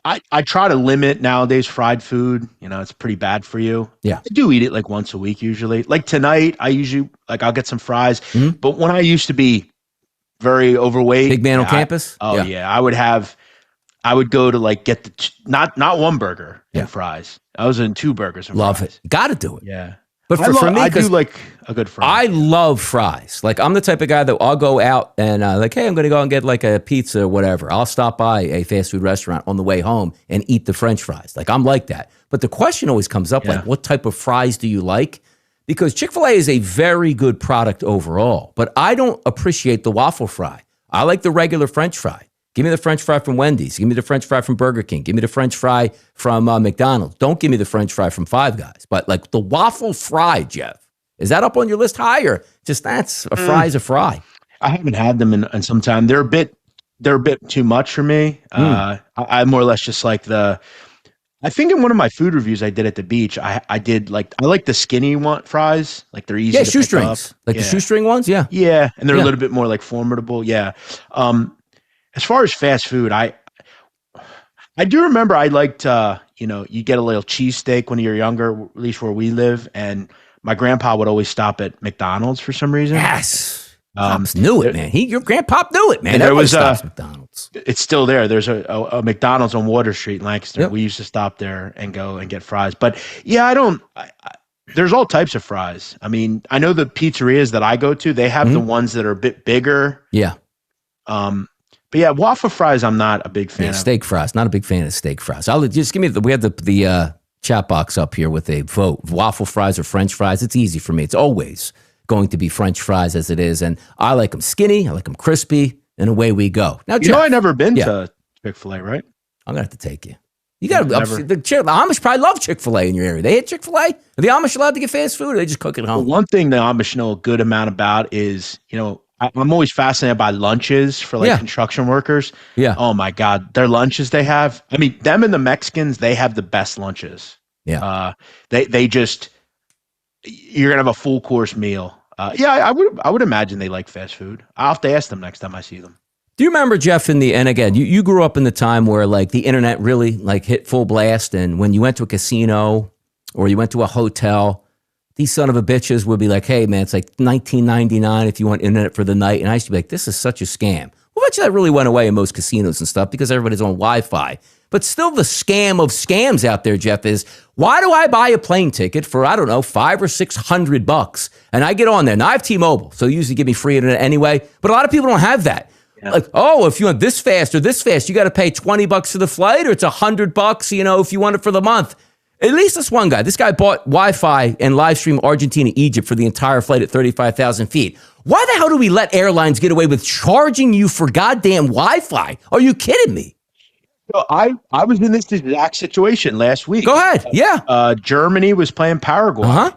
I try to limit nowadays fried food. It's pretty bad for you. Yeah. I do eat it like once a week usually. Like tonight, I usually, I'll get some fries. Mm-hmm. But when I used to be very overweight. Big man on campus? Yeah. I would go to like get the, not one burger and fries. I was in 2 burgers and love fries. It. Got to do it. Yeah. But for me, I do like a good fry. I love fries. Like I'm the type of guy that I'll go out and hey, I'm going to go and get like a pizza or whatever. I'll stop by a fast food restaurant on the way home and eat the French fries. Like I'm like that. But the question always comes up, like what type of fries do you like? Because Chick-fil-A is a very good product overall, but I don't appreciate the waffle fry. I like the regular French fry. Give me the French fry from Wendy's. Give me the French fry from Burger King. Give me the French fry from McDonald's. Don't give me the French fry from Five Guys. But like the waffle fry, Jeff, is that up on your list high or just that's a fry is a fry? I haven't had them in some time. They're a bit too much for me. I more or less just like I think in one of my food reviews I did at the beach, I like the skinny fries, like they're easy to shoestrings, like the shoestring ones, yeah, and they're a little bit more like formidable, yeah. As far as fast food, I do remember I liked you get a little cheesesteak when you're younger, at least where we live, and my grandpa would always stop at McDonald's for some reason. Yes, Pops knew it, man. Your grandpa knew it, man. There was McDonald's. It's still there. There's a McDonald's on Water Street in Lancaster. Yep. We used to stop there and go and get fries. But yeah, there's all types of fries. I mean, I know the pizzerias that I go to, they have the ones that are a bit bigger. Yeah. But yeah, waffle fries, I'm not a big fan of. Steak fries, not a big fan of steak fries. I'll just give me we have the chat box up here with a vote. Waffle fries or French fries. It's easy for me. It's always going to be French fries as it is. And I like them skinny. I like them crispy. And away we go. Now, Jeff, I've never been to Chick-fil-A, right? I'm going to have to take you. You got the Amish probably love Chick-fil-A in your area. They hit Chick-fil-A? Are the Amish allowed to get fast food or they just cook at home? Well, one thing the Amish know a good amount about is, I'm always fascinated by lunches for construction workers. Yeah. Oh my God. Their lunches they have. I mean, them and the Mexicans, they have the best lunches. Yeah. They just, you're going to have a full course meal. I would imagine they like fast food. I'll have to ask them next time I see them. Do you remember, Jeff, and again, you grew up in the time where like the internet really like hit full blast, and when you went to a casino or you went to a hotel, these son of a bitches would be like, hey man, it's like $19.99 if you want internet for the night. And I used to be like, this is such a scam. Well, actually that really went away in most casinos and stuff because everybody's on Wi-Fi. But still the scam of scams out there, Jeff, is why do I buy a plane ticket for, I don't know, $500 or $600 and I get on there. Now I have T-Mobile, so they usually give me free internet anyway, but a lot of people don't have that. Yeah. Like, oh, if you want this fast or this fast, you got to pay $20 for the flight or it's $100, if you want it for the month. At least this one guy. This guy bought Wi-Fi and live stream Argentina, Egypt for the entire flight at 35,000 feet. Why the hell do we let airlines get away with charging you for goddamn Wi-Fi? Are you kidding me? So I was in this exact situation last week. Go ahead. Yeah. Germany was playing Paraguay. Uh-huh.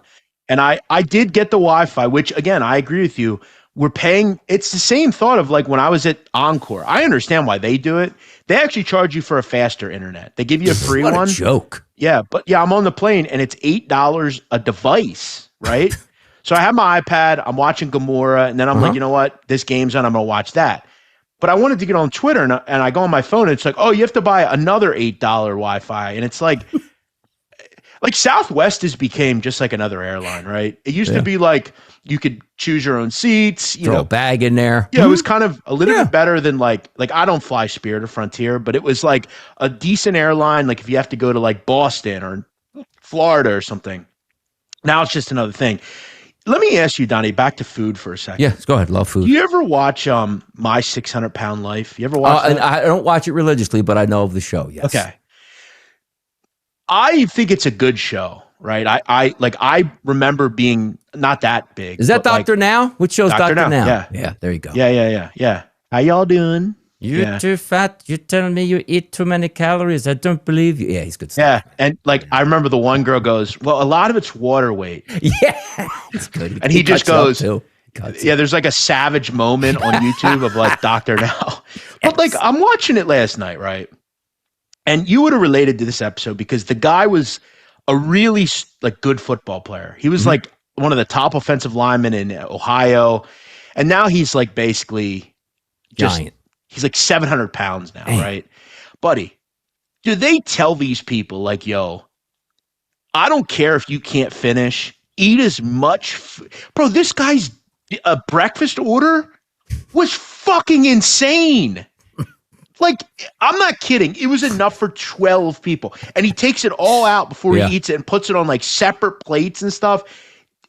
And I did get the Wi-Fi, which again, I agree with you. we're paying. It's the same thought of like when I was at Encore. I understand why they do it. They actually charge you for a faster internet. They give you a free what one. A joke. Yeah, but yeah, I'm on the plane and it's $8 a device, right? So I have my iPad, I'm watching Gamora, and then I'm like, you know what? This game's on, I'm gonna watch that. But I wanted to get on Twitter and I go on my phone and it's like, oh, you have to buy another $8 Wi-Fi. And it's like Southwest has became just like another airline, right? It used to be like you could choose your own seats, throw a bag in there. Yeah, it was kind of a little bit better than like I don't fly Spirit or Frontier, but it was like a decent airline. Like if you have to go to like Boston or Florida or something. Now it's just another thing. Let me ask you, Donnie, back to food for a second. Yeah, go ahead. Love food. Do you ever watch My 600 Pound Life? You ever watch that? I don't watch it religiously, but I know of the show. Yes. Okay. I think it's a good show, right? I remember being not that big. Is that Dr. Now? Which show's Dr. Now? Yeah, there you go. Yeah. How y'all doing? You're too fat. You're telling me you eat too many calories. I don't believe you. Yeah, he's good stuff. Yeah, and like I remember the one girl goes, well, a lot of it's water weight. Yeah, it's good. And he just goes, yeah, there's like a savage moment on YouTube of like Dr. Now. But like I'm watching it last night, right? And you would have related to this episode because the guy was a really like good football player. He was like one of the top offensive linemen in Ohio. And now he's like basically giant. He's like 700 pounds now, right? Buddy, do they tell these people like, yo, I don't care if you can't finish, eat as much. Bro, this guy's breakfast order was fucking insane. Like, I'm not kidding. It was enough for 12 people. And he takes it all out before he eats it and puts it on like separate plates and stuff.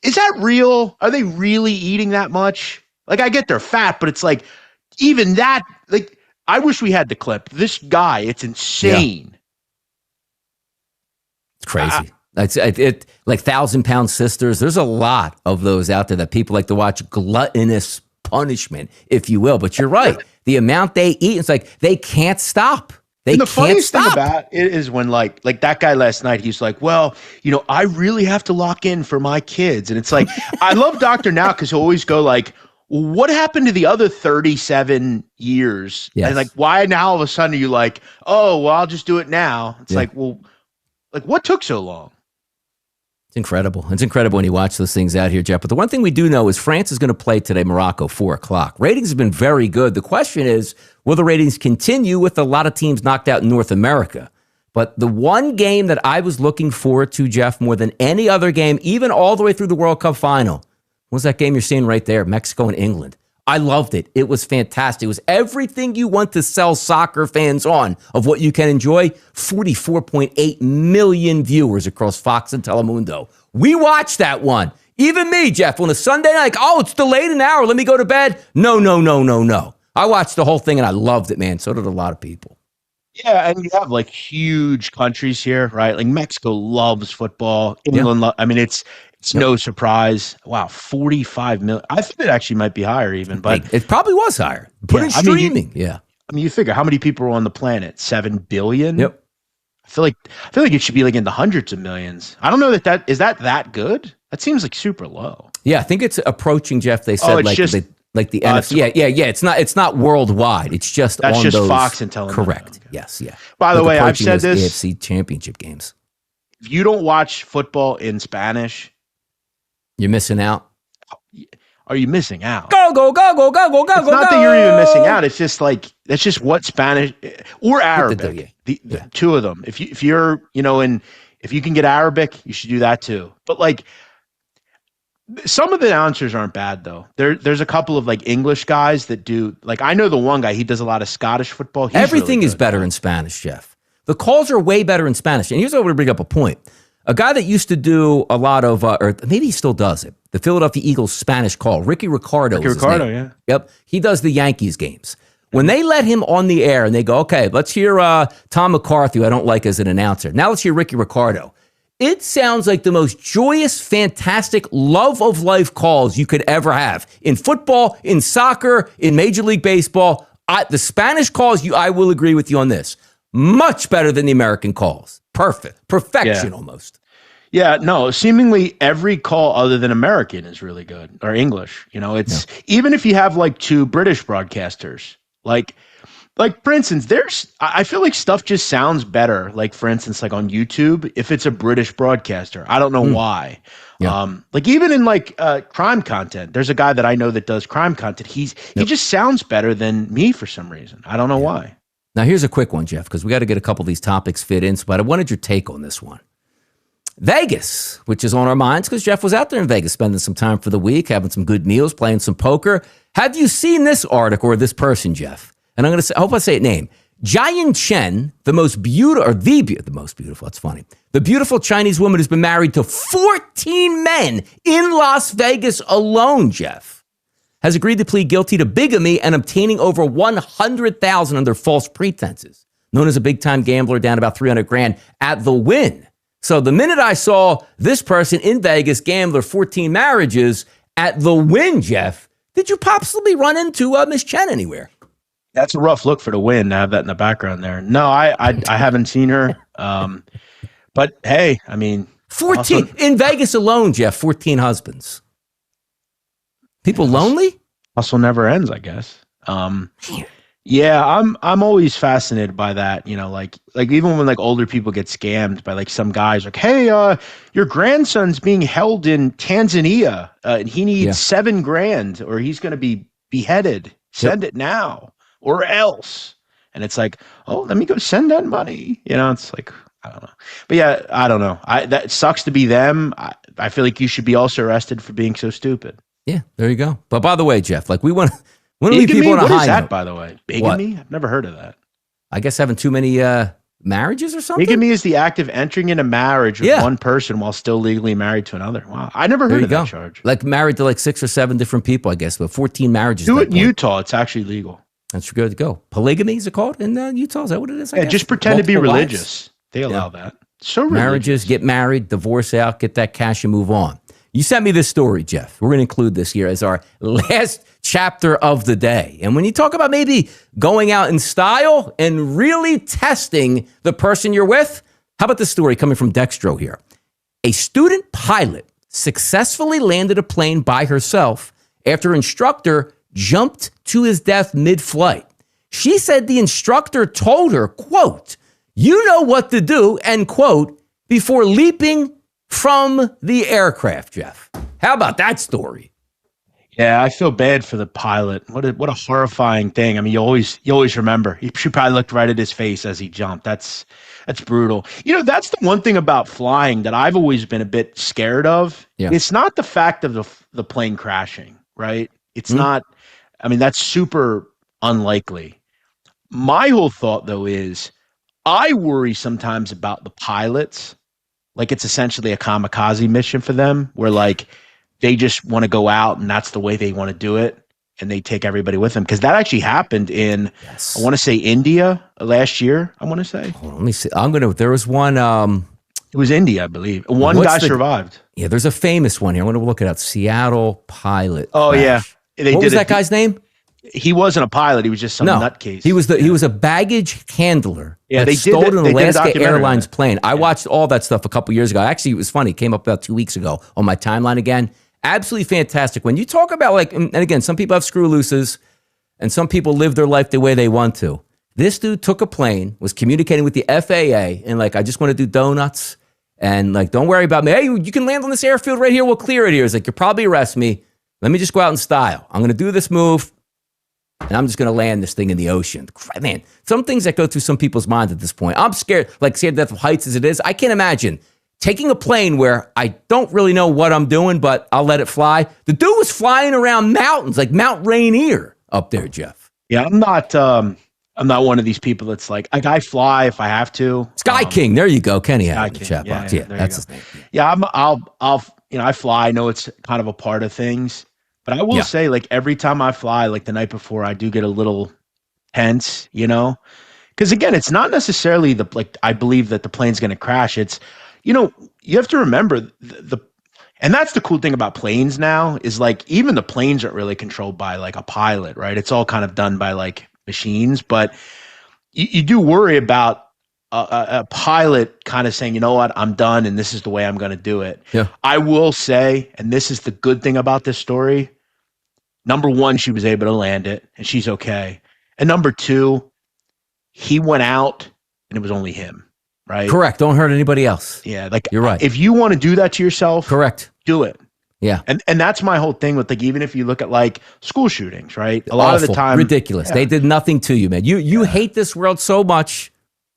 Is that real? Are they really eating that much? Like, I get they're fat, but it's like, even that, like, I wish we had the clip. This guy, it's insane. Yeah. It's crazy. It like 1,000-pound sisters. There's a lot of those out there that people like to watch. Gluttonous punishment, if you will. But you're right. The amount they eat, it's like they can't stop. The funniest thing about it is when like that guy last night, he's like, well, you know, I really have to lock in for my kids. And it's like, I love Dr. Now because he'll always go like, what happened to the other 37 years? Yes. And like, why now all of a sudden are you like, oh, well, I'll just do it now. It's like, well, like what took so long? It's incredible. It's incredible when you watch those things out here, Jeff. But the one thing we do know is France is going to play today, Morocco, 4:00. Ratings have been very good. The question is, will the ratings continue with a lot of teams knocked out in North America? But the one game that I was looking forward to, Jeff, more than any other game, even all the way through the World Cup final, was that game you're seeing right there, Mexico and England. I loved it. It was fantastic. It was everything you want to sell soccer fans on of what you can enjoy. 44.8 million viewers across Fox and Telemundo. We watched that one. Even me, Jeff, on a Sunday night, like, oh, it's delayed an hour. Let me go to bed. No. I watched the whole thing and I loved it, man. So did a lot of people. Yeah, and you have like huge countries here, right? Like Mexico loves football. England, I mean, it's no surprise. Wow, 45 million. I think it actually might be higher even, but it probably was higher. Put in streaming. I mean, you figure how many people are on the planet? 7 billion. Yep. I feel like it should be like in the hundreds of millions. I don't know that is that good. That seems like super low. Yeah, I think it's approaching, Jeff. They said like the NFC. Yeah. It's not worldwide. It's just that's on just those, Fox and Telemundo. Correct. Okay. Yes. Yeah. By the way, I've said this. AFC Championship games. If you don't watch football in Spanish, you're missing out. Are you missing out? Go. It's not that you're even missing out. It's just like that's just what Spanish or Arabic. The two of them. If you're if you can get Arabic, you should do that too. But like some of the announcers aren't bad though. There's a couple of like English guys that do like I know the one guy. He does a lot of Scottish football. Everything really is better in Spanish, Jeff. The calls are way better in Spanish. And here's what I want to bring up a point. A guy that used to do a lot of, or maybe he still does it, the Philadelphia Eagles Spanish call, Ricky Ricardo. Yeah. Yep. He does the Yankees games. When they let him on the air and they go, okay, let's hear Tom McCarthy, who I don't like as an announcer. Now let's hear Ricky Ricardo. It sounds like the most joyous, fantastic, love of life calls you could ever have. In football, in soccer, in Major League Baseball, the Spanish calls, I will agree with you on this. Much better than the American calls. Perfection almost. Yeah, no, seemingly every call other than American is really good, or English. It's even if you have like two British broadcasters, like for instance, I feel like stuff just sounds better. Like for instance, like on YouTube, if it's a British broadcaster, I don't know why. Yeah. Like even in like crime content, there's a guy that I know that does crime content. He just sounds better than me for some reason. I don't know why. Now here's a quick one, Jeff, because we got to get a couple of these topics fit in. But I wanted your take on this one. Vegas, which is on our minds because Jeff was out there in Vegas spending some time for the week, having some good meals, playing some poker. Have you seen this article or this person, Jeff? And I'm going to say, I hope I say it name. Jian Chen, the most beautiful, that's funny. The beautiful Chinese woman who's been married to 14 men in Las Vegas alone, Jeff, has agreed to plead guilty to bigamy and obtaining over $100,000 under false pretenses. Known as a big-time gambler, down about $300,000 at the Wynn. So the minute I saw this person in Vegas, gambler, 14 marriages at the Wynn, Jeff, did you possibly run into Miss Chen anywhere? That's a rough look for the Win to have that in the background there. No, I haven't seen her. But hey, I mean, 14 in Vegas alone, Jeff. 14 husbands. People lonely? Hustle never ends, I guess. Yeah, I'm always fascinated by that. Like even when like older people get scammed by like some guys, like, hey, your grandson's being held in Tanzania, and he needs $7,000, or he's going to be beheaded. Send it now, or else. And it's like, oh, let me go send that money. It's like, I don't know. But yeah, I don't know. That sucks to be them. I feel like you should be also arrested for being so stupid. Yeah, there you go. But by the way, Jeff, like we want to leave people on a high note. What is that, by the way? Bigamy? I've never heard of that. I guess having too many marriages or something? Bigamy is the act of entering into marriage with one person while still legally married to another. Wow. I never heard of that charge. Like married to like 6 or 7 different people, I guess, but 14 marriages. Do it in Utah. It's actually legal. That's good to go. Polygamy, is it called in Utah? Is that what it is? Yeah, just pretend to be religious. They allow that. So religious. Marriages, get married, divorce out, get that cash and move on. You sent me this story, Jeff. We're going to include this here as our last chapter of the day. And when you talk about maybe going out in style and really testing the person you're with, how about this story coming from Dextro here? A student pilot successfully landed a plane by herself after instructor jumped to his death mid-flight. She said the instructor told her, quote, "You know what to do," end quote, before leaping from the aircraft, Jeff. How about that story? Yeah, I feel bad for the pilot. What a horrifying thing. I mean, you always remember. She probably looked right at his face as he jumped. That's brutal. That's the one thing about flying that I've always been a bit scared of. Yeah. It's not the fact of the plane crashing, right? It's not. I mean, that's super unlikely. My whole thought, though, is I worry sometimes about the pilots. Like it's essentially a kamikaze mission for them where like they just want to go out and that's the way they want to do it. And they take everybody with them. Because that actually happened in, I want to say India last year, I want to say. Hold on, let me see. There was one. It was India, I believe. One guy survived. Yeah, there's a famous one here. I want to look it up. Seattle pilot. Oh, crash. Yeah. What was that guy's name? He wasn't a pilot. He was just some nutcase. He was a baggage handler. Yeah, they stole an Alaska Airlines plane. I watched all that stuff a couple years ago. Actually, it was funny. It came up about 2 weeks ago on my timeline again. Absolutely fantastic. When you talk about like, and again, some people have screw looses and some people live their life the way they want to. This dude took a plane, was communicating with the FAA and like, I just want to do donuts and like, don't worry about me. Hey, you can land on this airfield right here. We'll clear it here. It's like, you'll probably arrest me. Let me just go out in style. I'm going to do this move. And I'm just going to land this thing in the ocean. Man, some things that go through some people's minds at this point. I'm scared to death of heights as it is. I can't imagine taking a plane where I don't really know what I'm doing, but I'll let it fly. The dude was flying around mountains, like Mount Rainier up there, Jeff. Yeah, I'm not one of these people that's like, I fly if I have to. Sky King, there you go. Kenny had in the chat box. Yeah, that's his name. Yeah, I fly. I know it's kind of a part of things. But I will say, like, every time I fly, like the night before, I do get a little tense, Because, again, it's not necessarily I believe that the plane's going to crash. It's, you have to remember, and that's the cool thing about planes now, is, like, even the planes aren't really controlled by, like, a pilot, right? It's all kind of done by, like, machines. But you do worry about, a pilot kind of saying, you know what, I'm done, and this is the way I'm going to do it. Yeah. I will say, and this is the good thing about this story, number one, she was able to land it, and she's okay. And number two, he went out, and it was only him, right? Correct. Don't hurt anybody else. Yeah, like you're right. If you want to do that to yourself, correct, do it. Yeah. And that's my whole thing with, like, even if you look at like school shootings, right? A lot of the time, ridiculous. Yeah. They did nothing to you, man. You hate this world so much.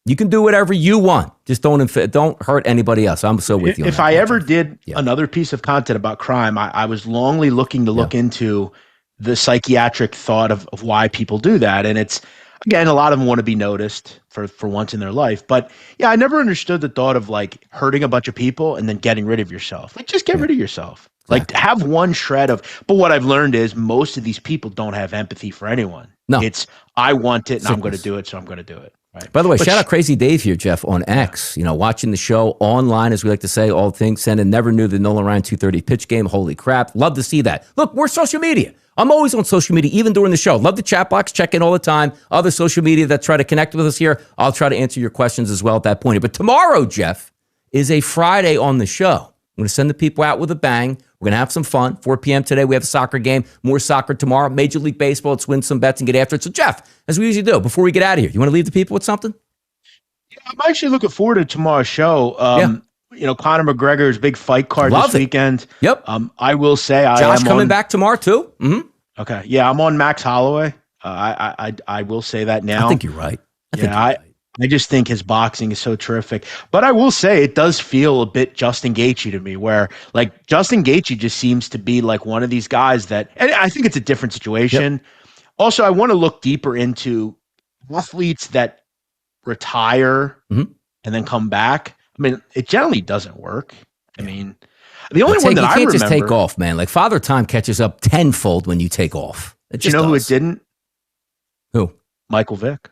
You can do whatever you want. Just don't hurt anybody else. I'm so with you. If I ever did another piece of content about crime, I was longly looking to look into the psychiatric thought of why people do that. And it's, again, a lot of them want to be noticed for once in their life. But yeah, I never understood the thought of like hurting a bunch of people and then getting rid of yourself. Like, just get rid of yourself. Like, have one shred of, but what I've learned is most of these people don't have empathy for anyone. No. It's, I want it and I'm going to do it, so I'm going to do it. Right. By the way, shout out Crazy Dave here, Jeff, on X. You know, watching the show online, as we like to say, all things said, and never knew the Nolan Ryan 230 pitch game. Holy crap. Love to see that. Look, we're social media. I'm always on social media, even during the show. Love the chat box. Check in all the time. Other social media that try to connect with us here. I'll try to answer your questions as well at that point. But tomorrow, Jeff, is a Friday on the show. I'm going to send the people out with a bang. We're going to have some fun. 4 p.m. today, we have a soccer game. More soccer tomorrow. Major League Baseball. Let's win some bets and get after it. So, Jeff, as we usually do, before we get out of here, you want to leave the people with something? Yeah, I'm actually looking forward to tomorrow's show. You know, Conor McGregor's big fight card this weekend. Yep. I will say Josh coming back tomorrow, too. Mm-hmm. Okay. Yeah, I'm on Max Holloway. I will say that now. I think you're right. I just think his boxing is so terrific. But I will say it does feel a bit Justin Gaethje to me, where like Justin Gaethje just seems to be like one of these guys that, and I think it's a different situation. Yep. Also, I want to look deeper into athletes that retire and then come back. I mean, it generally doesn't work. I mean, the only one that I remember. You can't just take off, man. Like Father Time catches up tenfold when you take off. Do you know who it didn't? Who? Michael Vick.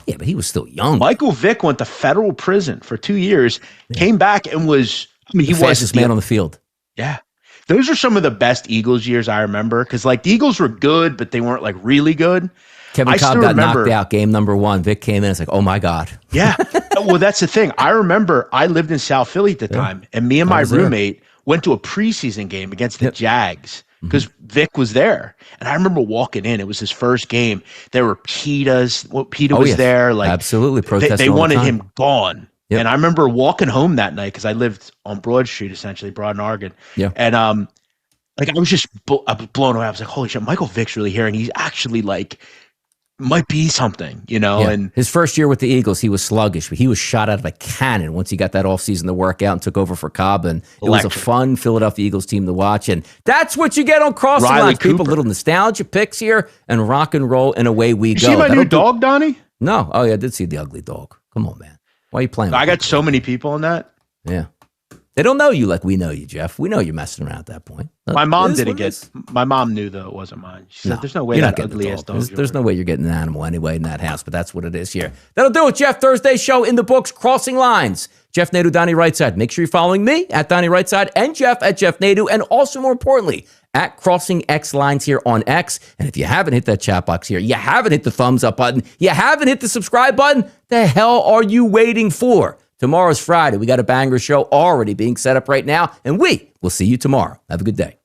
Yeah, but he was still young. Michael Vick went to federal prison for 2 years, came back and was, I mean, he was the fastest man on the field. Yeah. Those are some of the best Eagles years I remember, because like the Eagles were good, but they weren't like really good. Kevin Cobb got knocked out game number 1. Vic came in. It's like, oh my God. Yeah. Well, that's the thing. I remember I lived in South Philly at the time, and me and my roommate went to a preseason game against the Jags because Vic was there. And I remember walking in. It was his first game. There were PETAs. PETA was there. Like, absolutely protesting. They wanted him gone. Yep. And I remember walking home that night because I lived on Broad Street, essentially, Broad and Oregon. Yeah. And like I was just blown away. I was like, holy shit, Michael Vick's really here. And he's actually like, might be something, you know. Yeah. And his first year with the Eagles, he was sluggish, but he was shot out of a cannon once he got that offseason to work out and took over for Cobb. And it was a fun Philadelphia Eagles team to watch. And that's what you get on Crossing Lines. People, little nostalgia picks here and rock and roll, and away we go. You see my new dog, Donnie? No. Oh, yeah, I did see the ugly dog. Come on, man. Why are you playing with I got so many people on that. Yeah. They don't know you like we know you, Jeff. We know you're messing around at that point. My mom didn't get. My mom knew though it wasn't mine. She said, "There's no way that ugly ass dog. There's no way you're getting an animal anyway in that house." But that's what it is here. That'll do it, Jeff. Thursday show in the books. Crossing Lines. Jeff Nadu, Donnie Rightside. Make sure you're following me at Donnie Rightside and Jeff at Jeff Nadu, and also more importantly at Crossing X Lines here on X. And if you haven't hit that chat box here, you haven't hit the thumbs up button, you haven't hit the subscribe button, the hell are you waiting for? Tomorrow's Friday. We got a banger show already being set up right now, and we will see you tomorrow. Have a good day.